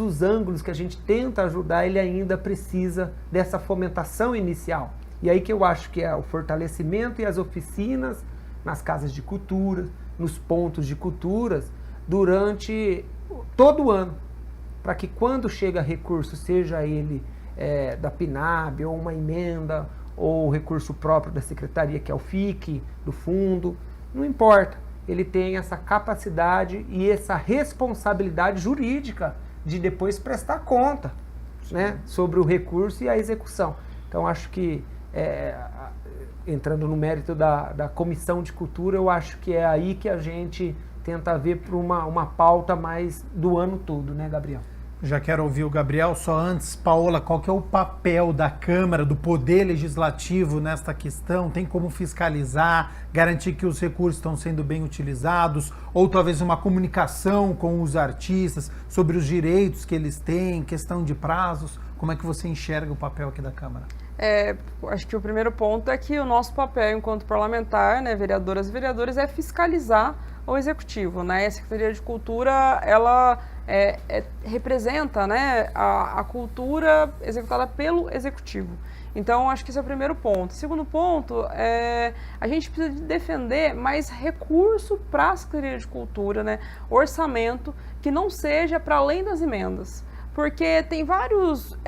os ângulos que a gente tenta ajudar, ele ainda precisa dessa fomentação inicial. E aí que eu acho que é o fortalecimento e as oficinas nas casas de cultura, nos pontos de culturas, durante todo o ano, para que quando chega recurso, seja ele da PNAB, ou uma emenda, ou recurso próprio da secretaria, que é o FIC, do fundo, não importa. Ele tem essa capacidade e essa responsabilidade jurídica de depois prestar conta, né, sobre o recurso e a execução. Então, acho que, entrando no mérito da Comissão de Cultura, eu acho que é aí que a gente tenta ver para uma pauta mais do ano todo, né, Gabriel? Já quero ouvir o Gabriel, só antes, Paola, qual que é o papel da Câmara, do Poder Legislativo nesta questão? Tem como fiscalizar, garantir que os recursos estão sendo bem utilizados, ou talvez uma comunicação com os artistas sobre os direitos que eles têm, questão de prazos? Como é que você enxerga o papel aqui da Câmara? Acho que o primeiro ponto é que o nosso papel enquanto parlamentar, né, vereadoras e vereadores, é fiscalizar o Executivo, né? A Secretaria de Cultura, ela representa, né, a cultura executada pelo Executivo. Então, acho que esse é o primeiro ponto. Segundo ponto, a gente precisa de defender mais recurso para a Secretaria de Cultura, né, orçamento, que não seja para além das emendas. Porque tem vários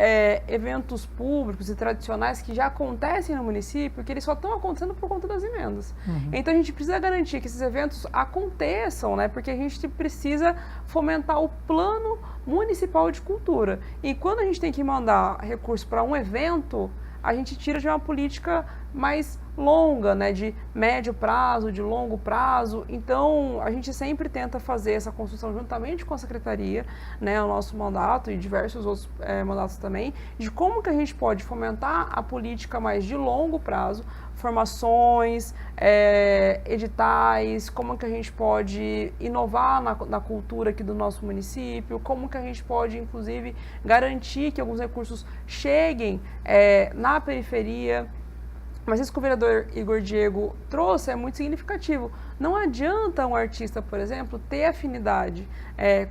eventos públicos e tradicionais que já acontecem no município, que eles só estão acontecendo por conta das emendas. Uhum. Então a gente precisa garantir que esses eventos aconteçam, né? Porque a gente precisa fomentar o plano municipal de cultura. E quando a gente tem que mandar recurso para um evento, a gente tira de uma política mais longa, né, de médio prazo, de longo prazo. Então, a gente sempre tenta fazer essa construção juntamente com a Secretaria, né, o nosso mandato e diversos outros mandatos também, de como que a gente pode fomentar a política mais de longo prazo, formações, editais, como que a gente pode inovar na cultura aqui do nosso município, como que a gente pode, inclusive, garantir que alguns recursos cheguem na periferia. Mas isso que o vereador Igor Diego trouxe é muito significativo. Não adianta um artista, por exemplo, ter afinidade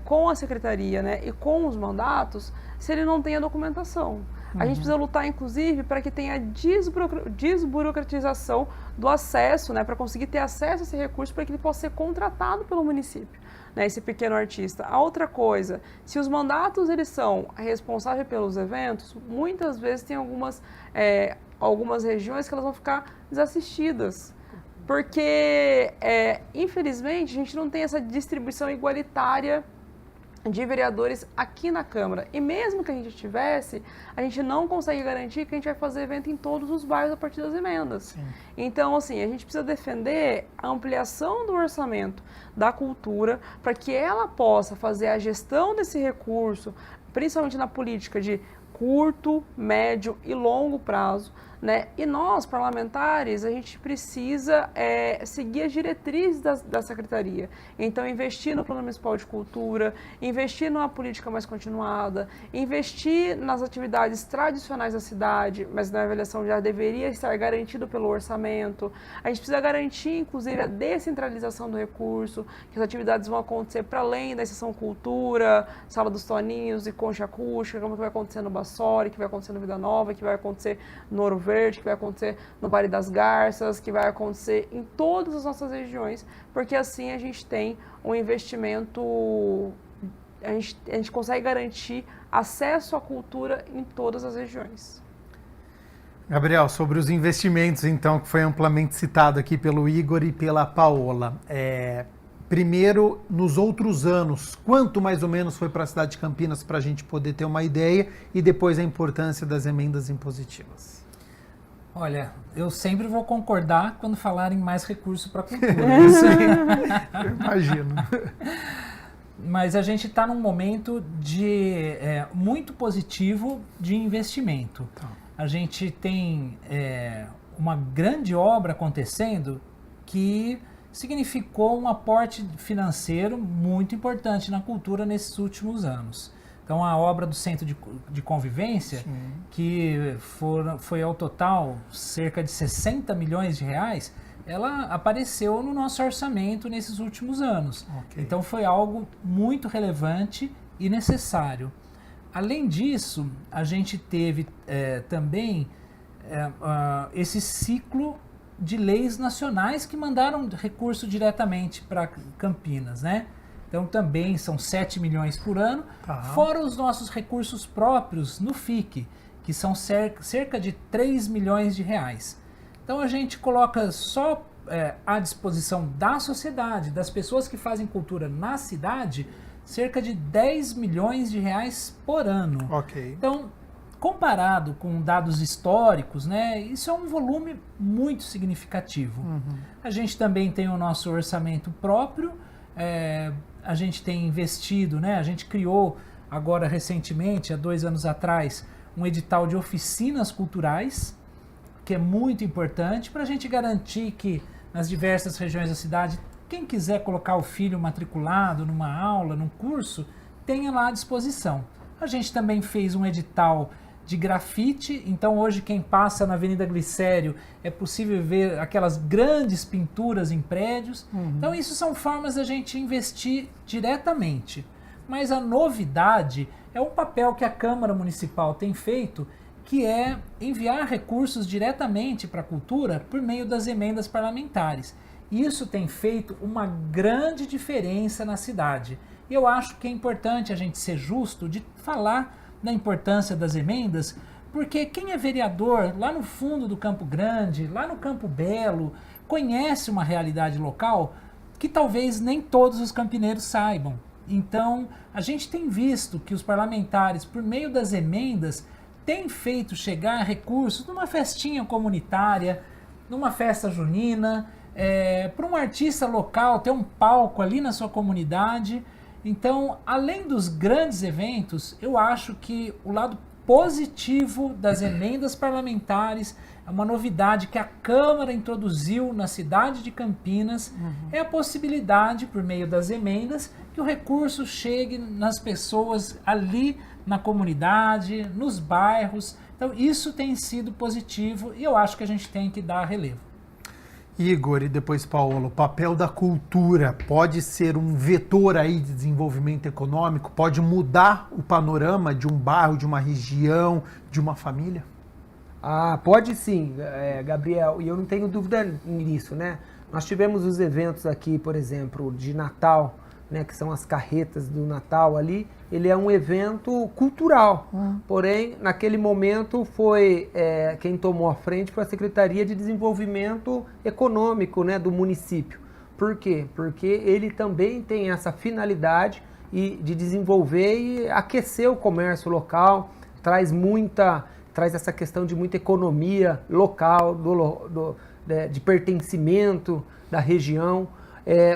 com a secretaria, né, e com os mandatos se ele não tem a documentação. A gente precisa lutar, inclusive, para que tenha desburocratização do acesso, né, para conseguir ter acesso a esse recurso para que ele possa ser contratado pelo município, né, esse pequeno artista. A outra coisa, se os mandatos eles são responsáveis pelos eventos, muitas vezes tem algumas regiões que elas vão ficar desassistidas, porque, infelizmente, a gente não tem essa distribuição igualitária de vereadores aqui na Câmara. E mesmo que a gente tivesse, a gente não consegue garantir que a gente vai fazer evento em todos os bairros a partir das emendas. Sim. Então, assim, a gente precisa defender a ampliação do orçamento da cultura para que ela possa fazer a gestão desse recurso, principalmente na política de curto, médio e longo prazo, né? E nós, parlamentares, a gente precisa seguir as diretrizes da Secretaria. Então, investir no Plano Municipal de Cultura, investir numa política mais continuada, investir nas atividades tradicionais da cidade, mas na avaliação já deveria estar garantido pelo orçamento. A gente precisa garantir, inclusive, a descentralização do recurso, que as atividades vão acontecer para além da Estação Cultura, Sala dos Toninhos e Concha Acústica, como que vai acontecer no Bassori, que vai acontecer no Vida Nova, que vai acontecer no Ouro Verde, que vai acontecer no Vale das Garças, que vai acontecer em todas as nossas regiões, porque assim a gente tem um investimento, a gente consegue garantir acesso à cultura em todas as regiões. Gabriel, sobre os investimentos, então, que foi amplamente citado aqui pelo Igor e pela Paola. Primeiro, nos outros anos, quanto mais ou menos foi para a cidade de Campinas para a gente poder ter uma ideia, e depois a importância das emendas impositivas? Olha, eu sempre vou concordar quando falarem mais recurso para a cultura. Isso aí, eu imagino. Mas a gente está num momento muito positivo de investimento. Tá. A gente tem uma grande obra acontecendo que significou um aporte financeiro muito importante na cultura nesses últimos anos. Então, a obra do Centro de Convivência, sim, que foi ao total cerca de 60 milhões de reais, ela apareceu no nosso orçamento nesses últimos anos. Okay. Então, foi algo muito relevante e necessário. Além disso, a gente teve também esse ciclo de leis nacionais que mandaram recurso diretamente para Campinas, né? Então também são 7 milhões por ano, fora os nossos recursos próprios no FIC, que são cerca de 3 milhões de reais. Então a gente coloca só à disposição da sociedade, das pessoas que fazem cultura na cidade, cerca de 10 milhões de reais por ano. Ok. Então, comparado com dados históricos, né, isso é um volume muito significativo. A gente também tem o nosso orçamento próprio, a gente tem investido, né, a gente criou agora recentemente, há 2 anos atrás, um edital de oficinas culturais, que é muito importante para a gente garantir que nas diversas regiões da cidade, quem quiser colocar o filho matriculado numa aula, num curso, tenha lá à disposição. A gente também fez um edital de grafite, então hoje quem passa na Avenida Glicério é possível ver aquelas grandes pinturas em prédios. Então isso são formas da gente investir diretamente. Mas a novidade é um papel que a Câmara Municipal tem feito, que é enviar recursos diretamente para a cultura por meio das emendas parlamentares. Isso tem feito uma grande diferença na cidade. E eu acho que é importante a gente ser justo de falar da importância das emendas, porque quem é vereador lá no fundo do Campo Grande, lá no Campo Belo, conhece uma realidade local que talvez nem todos os campineiros saibam. Então, a gente tem visto que os parlamentares, por meio das emendas, têm feito chegar recursos numa festinha comunitária, numa festa junina, para um artista local ter um palco ali na sua comunidade. Então, além dos grandes eventos, eu acho que o lado positivo das emendas parlamentares é uma novidade que a Câmara introduziu na cidade de Campinas, é a possibilidade, por meio das emendas, que o recurso chegue nas pessoas ali na comunidade, nos bairros. Então, isso tem sido positivo e eu acho que a gente tem que dar relevo. Igor e depois Paulo, o papel da cultura pode ser um vetor aí de desenvolvimento econômico? Pode mudar o panorama de um bairro, de uma região, de uma família? Pode sim, Gabriel, e eu não tenho dúvida nisso, né? Nós tivemos os eventos aqui, por exemplo, de Natal, né, que são as carretas do Natal ali. Ele é um evento cultural, porém, naquele momento foi quem tomou a frente foi a Secretaria de Desenvolvimento Econômico, né, do município. Por quê? Porque ele também tem essa finalidade de desenvolver e aquecer o comércio local, traz essa questão de muita economia local, de pertencimento da região.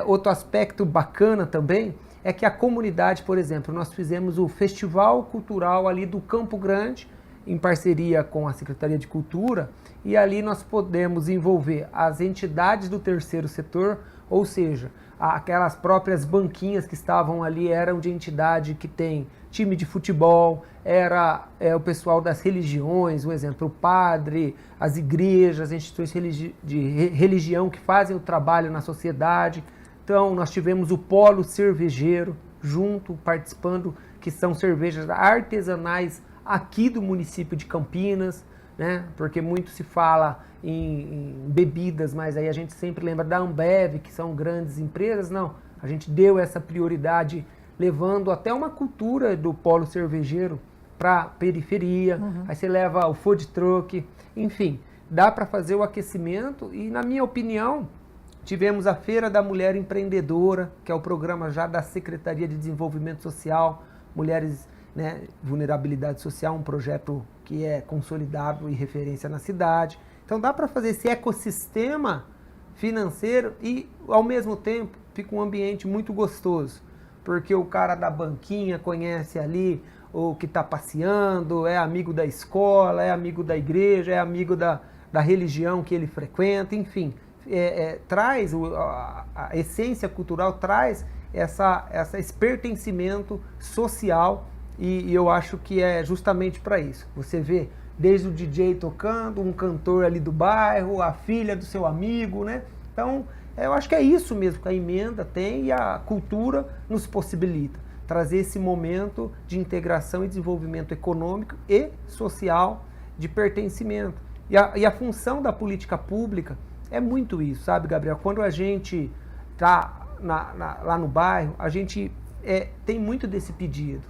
Outro aspecto bacana também é que a comunidade, por exemplo, nós fizemos o Festival Cultural ali do Campo Grande, em parceria com a Secretaria de Cultura, e ali nós podemos envolver as entidades do terceiro setor, ou seja, aquelas próprias banquinhas que estavam ali eram de entidade que tem time de futebol, era o pessoal das religiões, um exemplo, o padre, as igrejas, as instituições de religião que fazem o trabalho na sociedade. Então, nós tivemos o polo cervejeiro junto, participando, que são cervejas artesanais aqui do município de Campinas, né? Porque muito se fala em bebidas, mas aí a gente sempre lembra da Ambev, que são grandes empresas. Não, a gente deu essa prioridade levando até uma cultura do polo cervejeiro para a periferia. Aí você leva o food truck, enfim, dá para fazer o aquecimento. E, na minha opinião, tivemos a Feira da Mulher Empreendedora, que é o programa já da Secretaria de Desenvolvimento Social, Mulheres, né, Vulnerabilidade Social, um projeto que é consolidado e referência na cidade. Então dá para fazer esse ecossistema financeiro e, ao mesmo tempo, fica um ambiente muito gostoso, porque o cara da banquinha conhece ali o que está passeando, é amigo da escola, é amigo da igreja, é amigo da religião que ele frequenta, enfim. Traz a essência cultural, traz esse pertencimento social e eu acho que é justamente para isso. Você vê desde o DJ tocando, um cantor ali do bairro, a filha do seu amigo, né? Então, eu acho que é isso mesmo que a emenda tem e a cultura nos possibilita. Trazer esse momento de integração e desenvolvimento econômico e social, de pertencimento. E a função da política pública é muito isso, sabe, Gabriel? Quando a gente está lá no bairro, a gente tem muito desse pedido,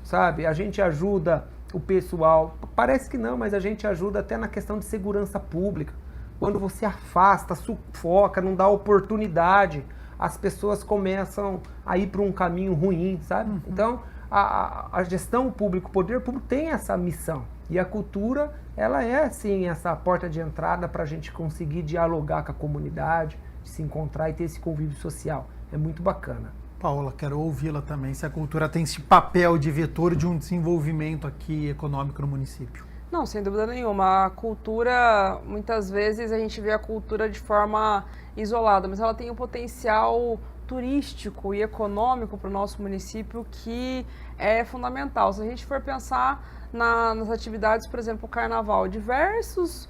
sabe? A gente ajuda o pessoal, parece que não, mas a gente ajuda até na questão de segurança pública. Quando você afasta, sufoca, não dá oportunidade, as pessoas começam a ir para um caminho ruim, sabe? Uhum. Então, a gestão pública, o poder público tem essa missão. E a cultura, ela é, assim, essa porta de entrada para a gente conseguir dialogar com a comunidade, se encontrar e ter esse convívio social. É muito bacana. Paula, quero ouvi-la também, se a cultura tem esse papel de vetor de um desenvolvimento aqui econômico no município. Não, sem dúvida nenhuma. A cultura, muitas vezes a gente vê a cultura de forma isolada, mas ela tem um potencial turístico e econômico para o nosso município que é fundamental. Se a gente for pensar nas atividades, por exemplo, o carnaval, diversos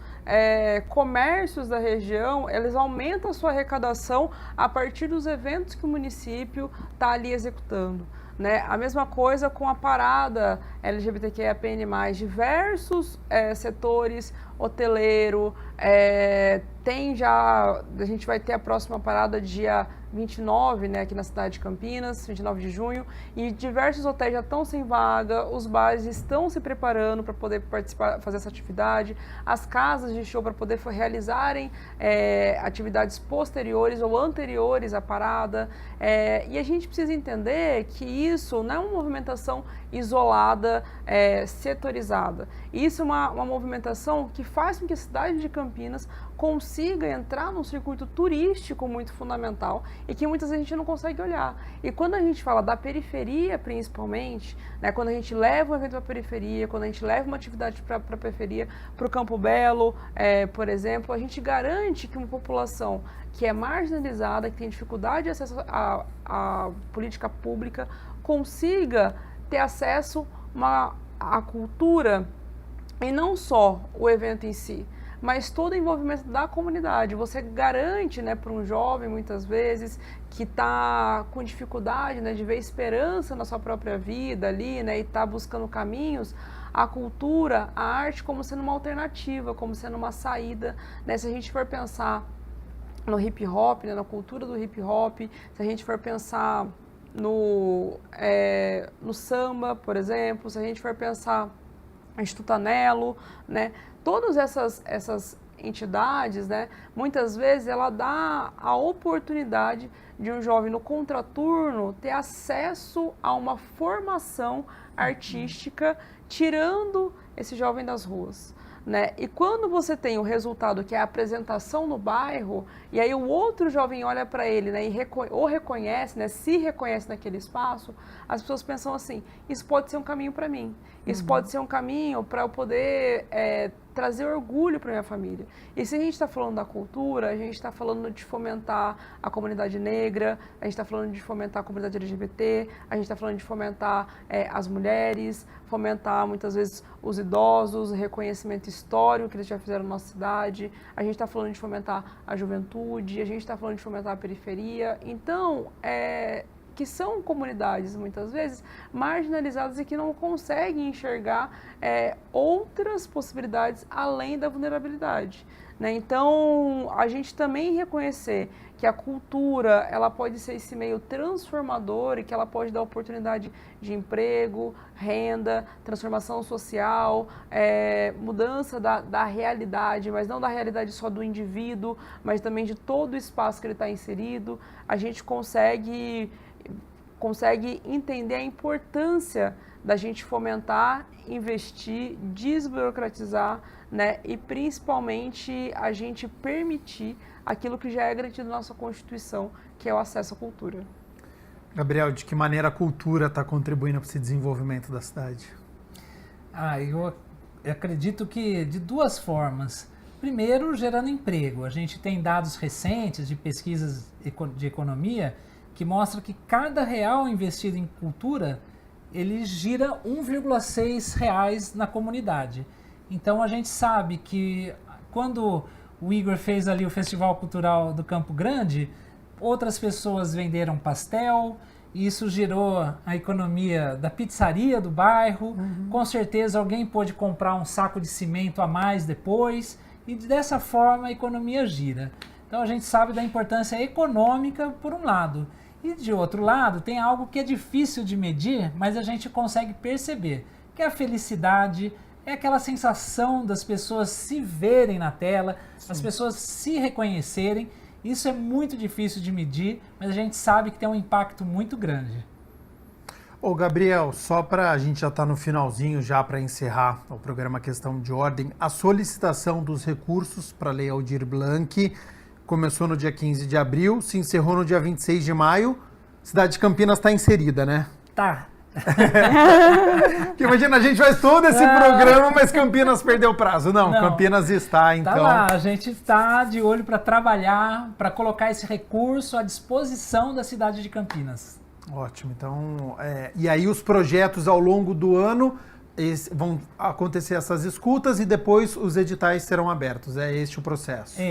comércios da região, eles aumentam a sua arrecadação a partir dos eventos que o município está ali executando. Né? A mesma coisa com a parada LGBTQIAPN+, diversos setores, hoteleiro, a gente vai ter a próxima parada dia 29, né, aqui na cidade de Campinas, 29 de junho, e diversos hotéis já estão sem vaga, os bares estão se preparando para poder participar, fazer essa atividade, as casas de show para poder realizarem atividades posteriores ou anteriores à parada, e a gente precisa entender que isso não é uma movimentação isolada, setorizada. Isso é uma movimentação que faz com que a cidade de Campinas consiga entrar num circuito turístico muito fundamental e que muitas vezes a gente não consegue olhar. E quando a gente fala da periferia, principalmente, né, quando a gente leva um evento para a periferia, quando a gente leva uma atividade para a periferia, para o Campo Belo, por exemplo, a gente garante que uma população que é marginalizada, que tem dificuldade de acesso à política pública, consiga ter acesso à cultura e não só o evento em si, mas todo o envolvimento da comunidade. Você garante, né, para um jovem, muitas vezes, que está com dificuldade, né, de ver esperança na sua própria vida ali, né, e está buscando caminhos, a cultura, a arte como sendo uma alternativa, como sendo uma saída, né? Se a gente for pensar no hip hop, né, na cultura do hip hop, se a gente for pensar no samba, por exemplo, se a gente for pensar no Instituto Anelo, né, todas essas entidades, né, muitas vezes ela dá a oportunidade de um jovem no contraturno ter acesso a uma formação artística, tirando esse jovem das ruas. Né? E quando você tem o resultado que é a apresentação no bairro, e aí o outro jovem olha para ele, né, e reconhece, né, se reconhece naquele espaço, as pessoas pensam assim, isso pode ser um caminho para mim, isso pode ser um caminho para eu poder trazer orgulho para minha família. E se a gente está falando da cultura, a gente está falando de fomentar a comunidade negra, a gente está falando de fomentar a comunidade LGBT, a gente está falando de fomentar as mulheres, fomentar muitas vezes os idosos, o reconhecimento histórico que eles já fizeram na nossa cidade, a gente está falando de fomentar a juventude, a gente está falando de fomentar a periferia. Então, que são comunidades, muitas vezes, marginalizadas e que não conseguem enxergar outras possibilidades além da vulnerabilidade. Né? Então, a gente também reconhecer que a cultura ela pode ser esse meio transformador e que ela pode dar oportunidade de emprego, renda, transformação social, mudança da realidade, mas não da realidade só do indivíduo, mas também de todo o espaço que ele está inserido. A gente consegue entender a importância da gente fomentar, investir, desburocratizar, né? E principalmente a gente permitir aquilo que já é garantido na nossa Constituição, que é o acesso à cultura. Gabriel, de que maneira a cultura está contribuindo para esse desenvolvimento da cidade? Eu acredito que de duas formas. Primeiro, gerando emprego. A gente tem dados recentes de pesquisas de economia que mostra que cada real investido em cultura, ele gira R$1,6 na comunidade. Então a gente sabe que quando o Igor fez ali o Festival Cultural do Campo Grande, outras pessoas venderam pastel, e isso girou a economia da pizzaria do bairro. Com certeza alguém pôde comprar um saco de cimento a mais depois, e dessa forma a economia gira. Então a gente sabe da importância econômica por um lado. E de outro lado, tem algo que é difícil de medir, mas a gente consegue perceber, que é a felicidade, é aquela sensação das pessoas se verem na tela, as pessoas se reconhecerem. Isso é muito difícil de medir, mas a gente sabe que tem um impacto muito grande. Ô Gabriel, só para a gente já estar no finalzinho, já para encerrar o programa Questão de Ordem, a solicitação dos recursos para a Lei Aldir Blanc começou no dia 15 de abril, se encerrou no dia 26 de maio. Cidade de Campinas está inserida, né? Tá. Porque imagina, a gente faz todo esse programa, mas Campinas perdeu o prazo. Não, Campinas está, então... Tá lá, a gente está de olho para trabalhar, para colocar esse recurso à disposição da cidade de Campinas. Ótimo, então... e aí os projetos ao longo do ano vão acontecer essas escutas e depois os editais serão abertos. É este o processo?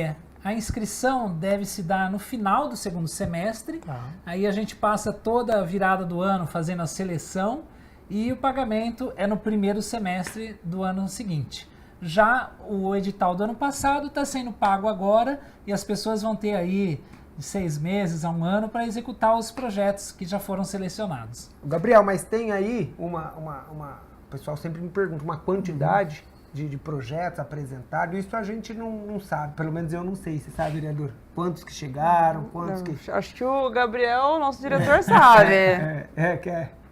A inscrição deve se dar no final do segundo semestre, aí a gente passa toda a virada do ano fazendo a seleção e o pagamento é no primeiro semestre do ano seguinte. Já o edital do ano passado está sendo pago agora e as pessoas vão ter aí de 6 meses a 1 ano para executar os projetos que já foram selecionados. Gabriel, mas tem aí o pessoal sempre me pergunta, uma quantidade de projetos apresentados, isso a gente não sabe, pelo menos eu não sei, você sabe, vereador? Quantos que chegaram, quantos que... Acho que o Gabriel, nosso diretor, sabe.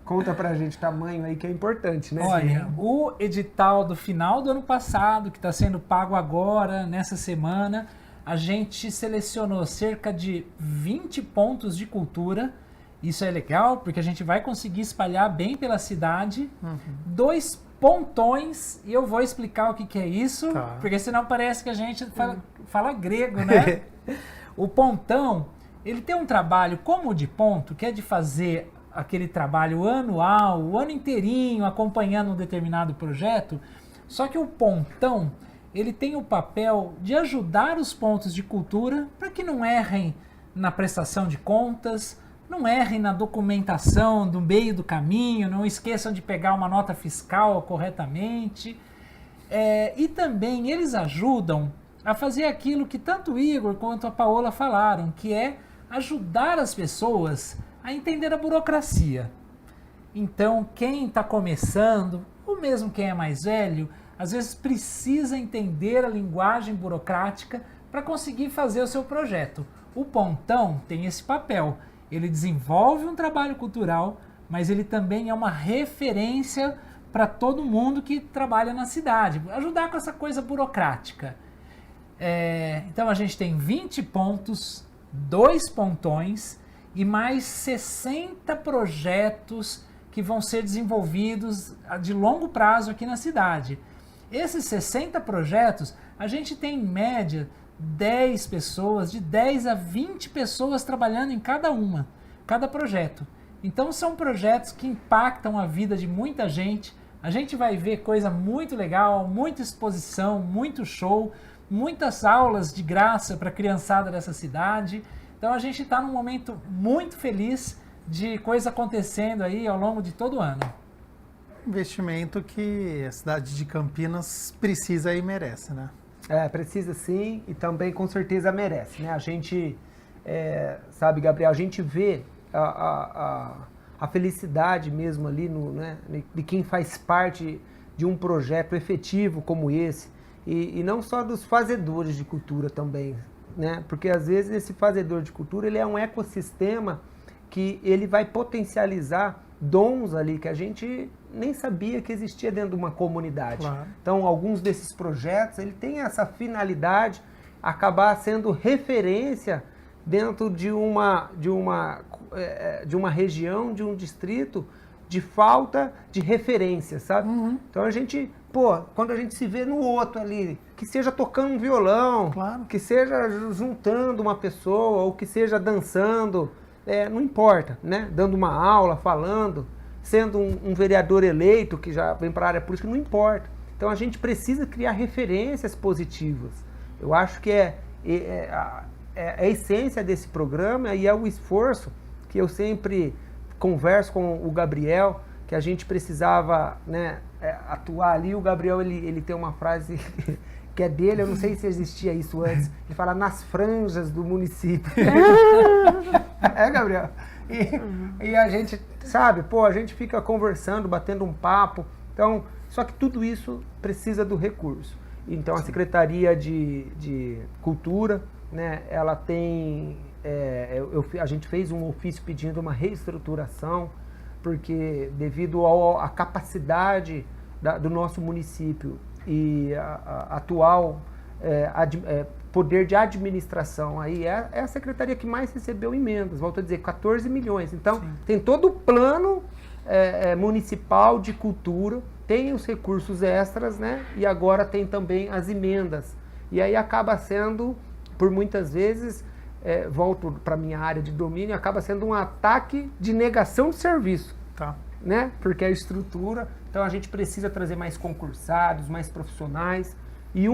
Conta pra gente o tamanho aí que é importante, né? Olha, o edital do final do ano passado, que está sendo pago agora, nessa semana, a gente selecionou cerca de 20 pontos de cultura. Isso é legal, porque a gente vai conseguir espalhar bem pela cidade. 2 pontões, e eu vou explicar o que é isso, porque senão parece que a gente fala grego, né? O pontão, ele tem um trabalho como o de ponto, que é de fazer aquele trabalho anual, o ano inteirinho, acompanhando um determinado projeto, só que o pontão, ele tem o papel de ajudar os pontos de cultura para que não errem na prestação de contas, não errem na documentação do meio do caminho, não esqueçam de pegar uma nota fiscal corretamente. E também eles ajudam a fazer aquilo que tanto o Igor quanto a Paola falaram, que é ajudar as pessoas a entender a burocracia. Então, quem está começando, ou mesmo quem é mais velho, às vezes precisa entender a linguagem burocrática para conseguir fazer o seu projeto. O pontão tem esse papel. Ele desenvolve um trabalho cultural, mas ele também é uma referência para todo mundo que trabalha na cidade, ajudar com essa coisa burocrática. Então a gente tem 20 pontos, 2 pontões e mais 60 projetos que vão ser desenvolvidos de longo prazo aqui na cidade. Esses 60 projetos, a gente tem em média 10 pessoas, de 10 a 20 pessoas trabalhando em cada projeto. Então são projetos que impactam a vida de muita gente. A gente vai ver coisa muito legal, muita exposição, muito show, muitas aulas de graça para a criançada dessa cidade. Então a gente está num momento muito feliz de coisa acontecendo aí ao longo de todo o ano. Investimento que a cidade de Campinas precisa e merece, né? Precisa sim, e também com certeza merece, né? A gente, sabe, Gabriel, a gente vê a felicidade mesmo ali de quem faz parte de um projeto efetivo como esse, e não só dos fazedores de cultura também, né? Porque às vezes esse fazedor de cultura, ele é um ecossistema que ele vai potencializar dons ali que a gente nem sabia que existia dentro de uma comunidade. Claro. Então, alguns desses projetos, ele tem essa finalidade, acabar sendo referência dentro de uma região, de um distrito, de falta de referência, sabe? Então a gente, quando a gente se vê no outro ali, que seja tocando um violão, que seja juntando uma pessoa, ou que seja dançando, não importa, né? Dando uma aula, falando, sendo um vereador eleito que já vem para a área política, não importa. Então a gente precisa criar referências positivas. Eu acho que a essência desse programa e é o esforço que eu sempre converso com o Gabriel, que a gente precisava, né, atuar ali. O Gabriel ele tem uma frase que é dele, eu não sei se existia isso antes. Ele fala nas franjas do município. Gabriel? E a gente, sabe, a gente fica conversando, batendo um papo. Então, só que tudo isso precisa do recurso. Então, a Secretaria de Cultura, né, ela tem... a gente fez um ofício pedindo uma reestruturação, porque devido à capacidade do nosso município e a atual poder de administração, aí é a secretaria que mais recebeu emendas, volto a dizer, 14 milhões. Então, tem todo o plano municipal de cultura, tem os recursos extras, né? E agora tem também as emendas. E aí acaba sendo, por muitas vezes, volto para a minha área de domínio, acaba sendo um ataque de negação de serviço. Tá. Né? Porque a estrutura, então a gente precisa trazer mais concursados, mais profissionais. E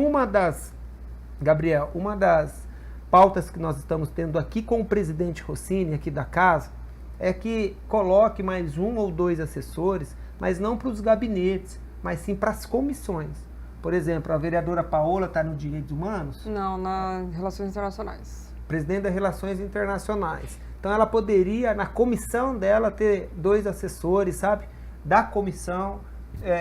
Gabriel, uma das pautas que nós estamos tendo aqui com o presidente Rossini, aqui da casa, é que coloque mais 1 ou 2 assessores, mas não para os gabinetes, mas sim para as comissões. Por exemplo, a vereadora Paola está no Direitos Humanos? Não, nas Relações Internacionais. Presidente das Relações Internacionais. Então ela poderia, na comissão dela, ter 2 assessores, sabe? Da comissão,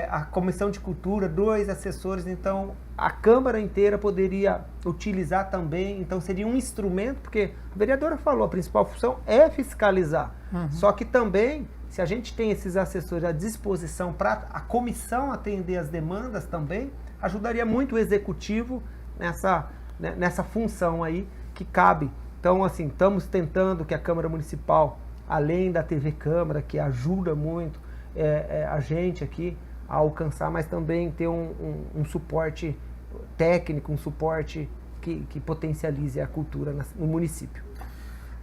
a Comissão de Cultura, 2 assessores. Então a Câmara inteira poderia utilizar também. Então seria um instrumento, porque a vereadora falou, a principal função é fiscalizar. Só que também, se a gente tem esses assessores à disposição para a comissão atender as demandas também, ajudaria muito o executivo nessa função aí que cabe. Então, assim, estamos tentando que a Câmara Municipal, além da TV Câmara, que ajuda muito a gente aqui a alcançar, mas também ter um suporte técnico, um suporte que potencialize a cultura no município.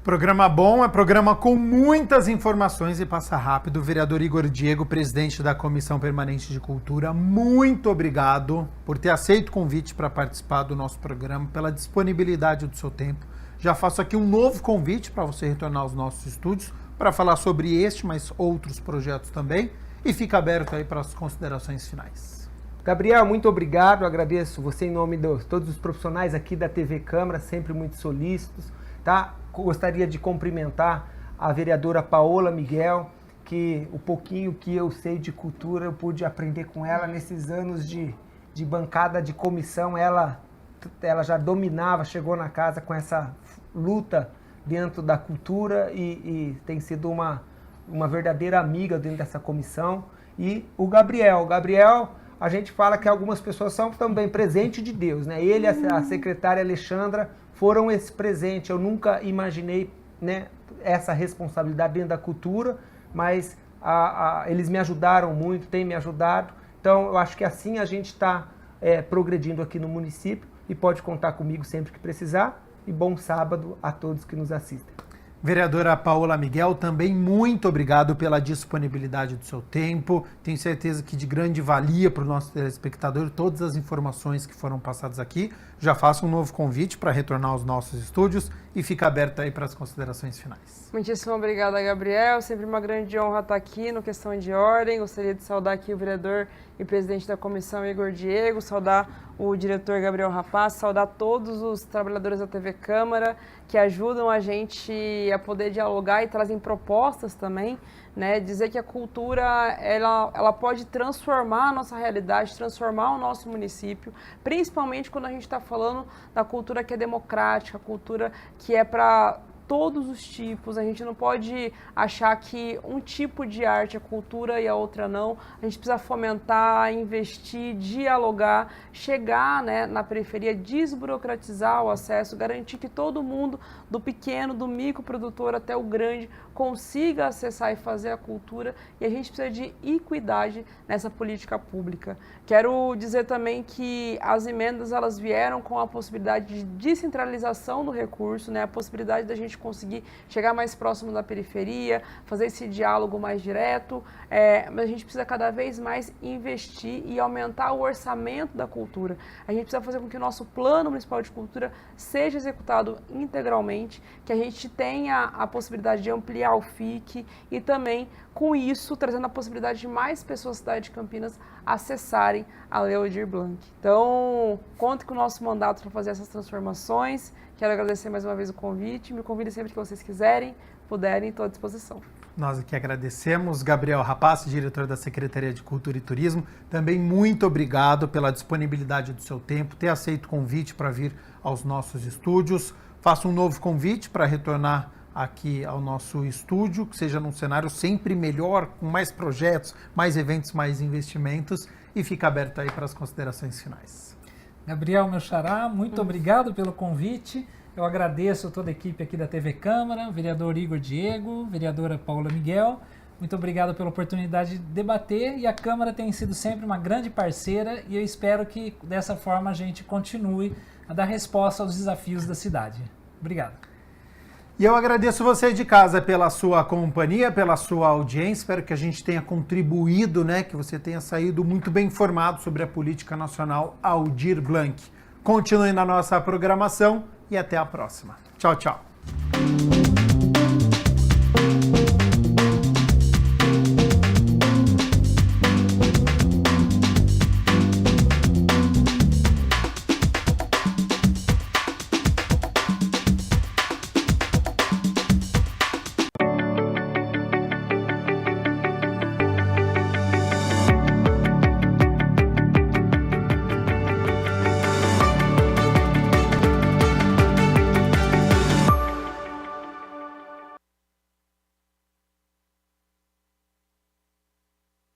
Programa bom, é programa com muitas informações e passa rápido. Vereador Igor Diego, presidente da Comissão Permanente de Cultura, muito obrigado por ter aceito o convite para participar do nosso programa, pela disponibilidade do seu tempo. Já faço aqui um novo convite para você retornar aos nossos estúdios para falar sobre este, mas outros projetos também. E fica aberto aí para as considerações finais. Gabriel, muito obrigado. Agradeço você em nome de todos os profissionais aqui da TV Câmara, sempre muito solícitos. Tá? Gostaria de cumprimentar a vereadora Paola Miguel, que o pouquinho que eu sei de cultura eu pude aprender com ela nesses anos de bancada de comissão. Ela já dominava, chegou na casa com essa luta dentro da cultura e tem sido uma verdadeira amiga dentro dessa comissão. E o Gabriel, a gente fala que algumas pessoas são também presente de Deus, né? Ele e a secretária Alexandra foram esse presente. Eu nunca imaginei, né, essa responsabilidade dentro da cultura, mas eles me ajudaram muito, têm me ajudado. Então, eu acho que assim a gente está progredindo aqui no município e pode contar comigo sempre que precisar. E bom sábado a todos que nos assistem. Vereadora Paola Miguel, também muito obrigado pela disponibilidade do seu tempo. Tenho certeza que de grande valia para o nosso telespectador todas as informações que foram passadas aqui. Já faço um novo convite para retornar aos nossos estúdios e fica aberto aí para as considerações finais. Muitíssimo obrigada, Gabriel. Sempre uma grande honra estar aqui no Questão de Ordem. Gostaria de saudar aqui o vereador e presidente da comissão, Igor Diego, saudar o diretor Gabriel Rapaz, saudar todos os trabalhadores da TV Câmara que ajudam a gente a poder dialogar e trazem propostas também, né? Dizer que a cultura ela pode transformar a nossa realidade, transformar o nosso município, principalmente quando a gente está falando da cultura que é democrática, a cultura que é para todos os tipos. A gente não pode achar que um tipo de arte é cultura e a outra não. A gente precisa fomentar, investir, dialogar, chegar, né, na periferia, desburocratizar o acesso, garantir que todo mundo, do pequeno, do microprodutor até o grande, consiga acessar e fazer a cultura, e a gente precisa de equidade nessa política pública. Quero dizer também que as emendas elas vieram com a possibilidade de descentralização do recurso, né, a possibilidade da gente gente conseguir chegar mais próximo da periferia, fazer esse diálogo mais direto, mas a gente precisa cada vez mais investir e aumentar o orçamento da cultura. A gente precisa fazer com que o nosso plano municipal de cultura seja executado integralmente, que a gente tenha a possibilidade de ampliar o FIC e também, com isso, trazendo a possibilidade de mais pessoas da cidade de Campinas acessarem a Lei Aldir Blanc. Então, conte com o nosso mandato para fazer essas transformações. Quero agradecer mais uma vez o convite. Me convidem sempre que vocês quiserem, puderem, estou à disposição. Nós aqui agradecemos. Gabriel Rapaz, diretor da Secretaria de Cultura e Turismo, também muito obrigado pela disponibilidade do seu tempo, ter aceito o convite para vir aos nossos estúdios. Faço um novo convite para retornar aqui ao nosso estúdio, que seja num cenário sempre melhor, com mais projetos, mais eventos, mais investimentos, e fica aberto aí para as considerações finais. Gabriel, meu xará, muito obrigado pelo convite. Eu agradeço a toda a equipe aqui da TV Câmara, vereador Igor Diego, vereadora Paula Miguel. Muito obrigado pela oportunidade de debater, e a Câmara tem sido sempre uma grande parceira, e eu espero que dessa forma a gente continue a dar resposta aos desafios da cidade. Obrigado. E eu agradeço você de casa pela sua companhia, pela sua audiência. Espero que a gente tenha contribuído, que você tenha saído muito bem informado sobre a política nacional Aldir Blanc. Continue na nossa programação e até a próxima. Tchau, tchau.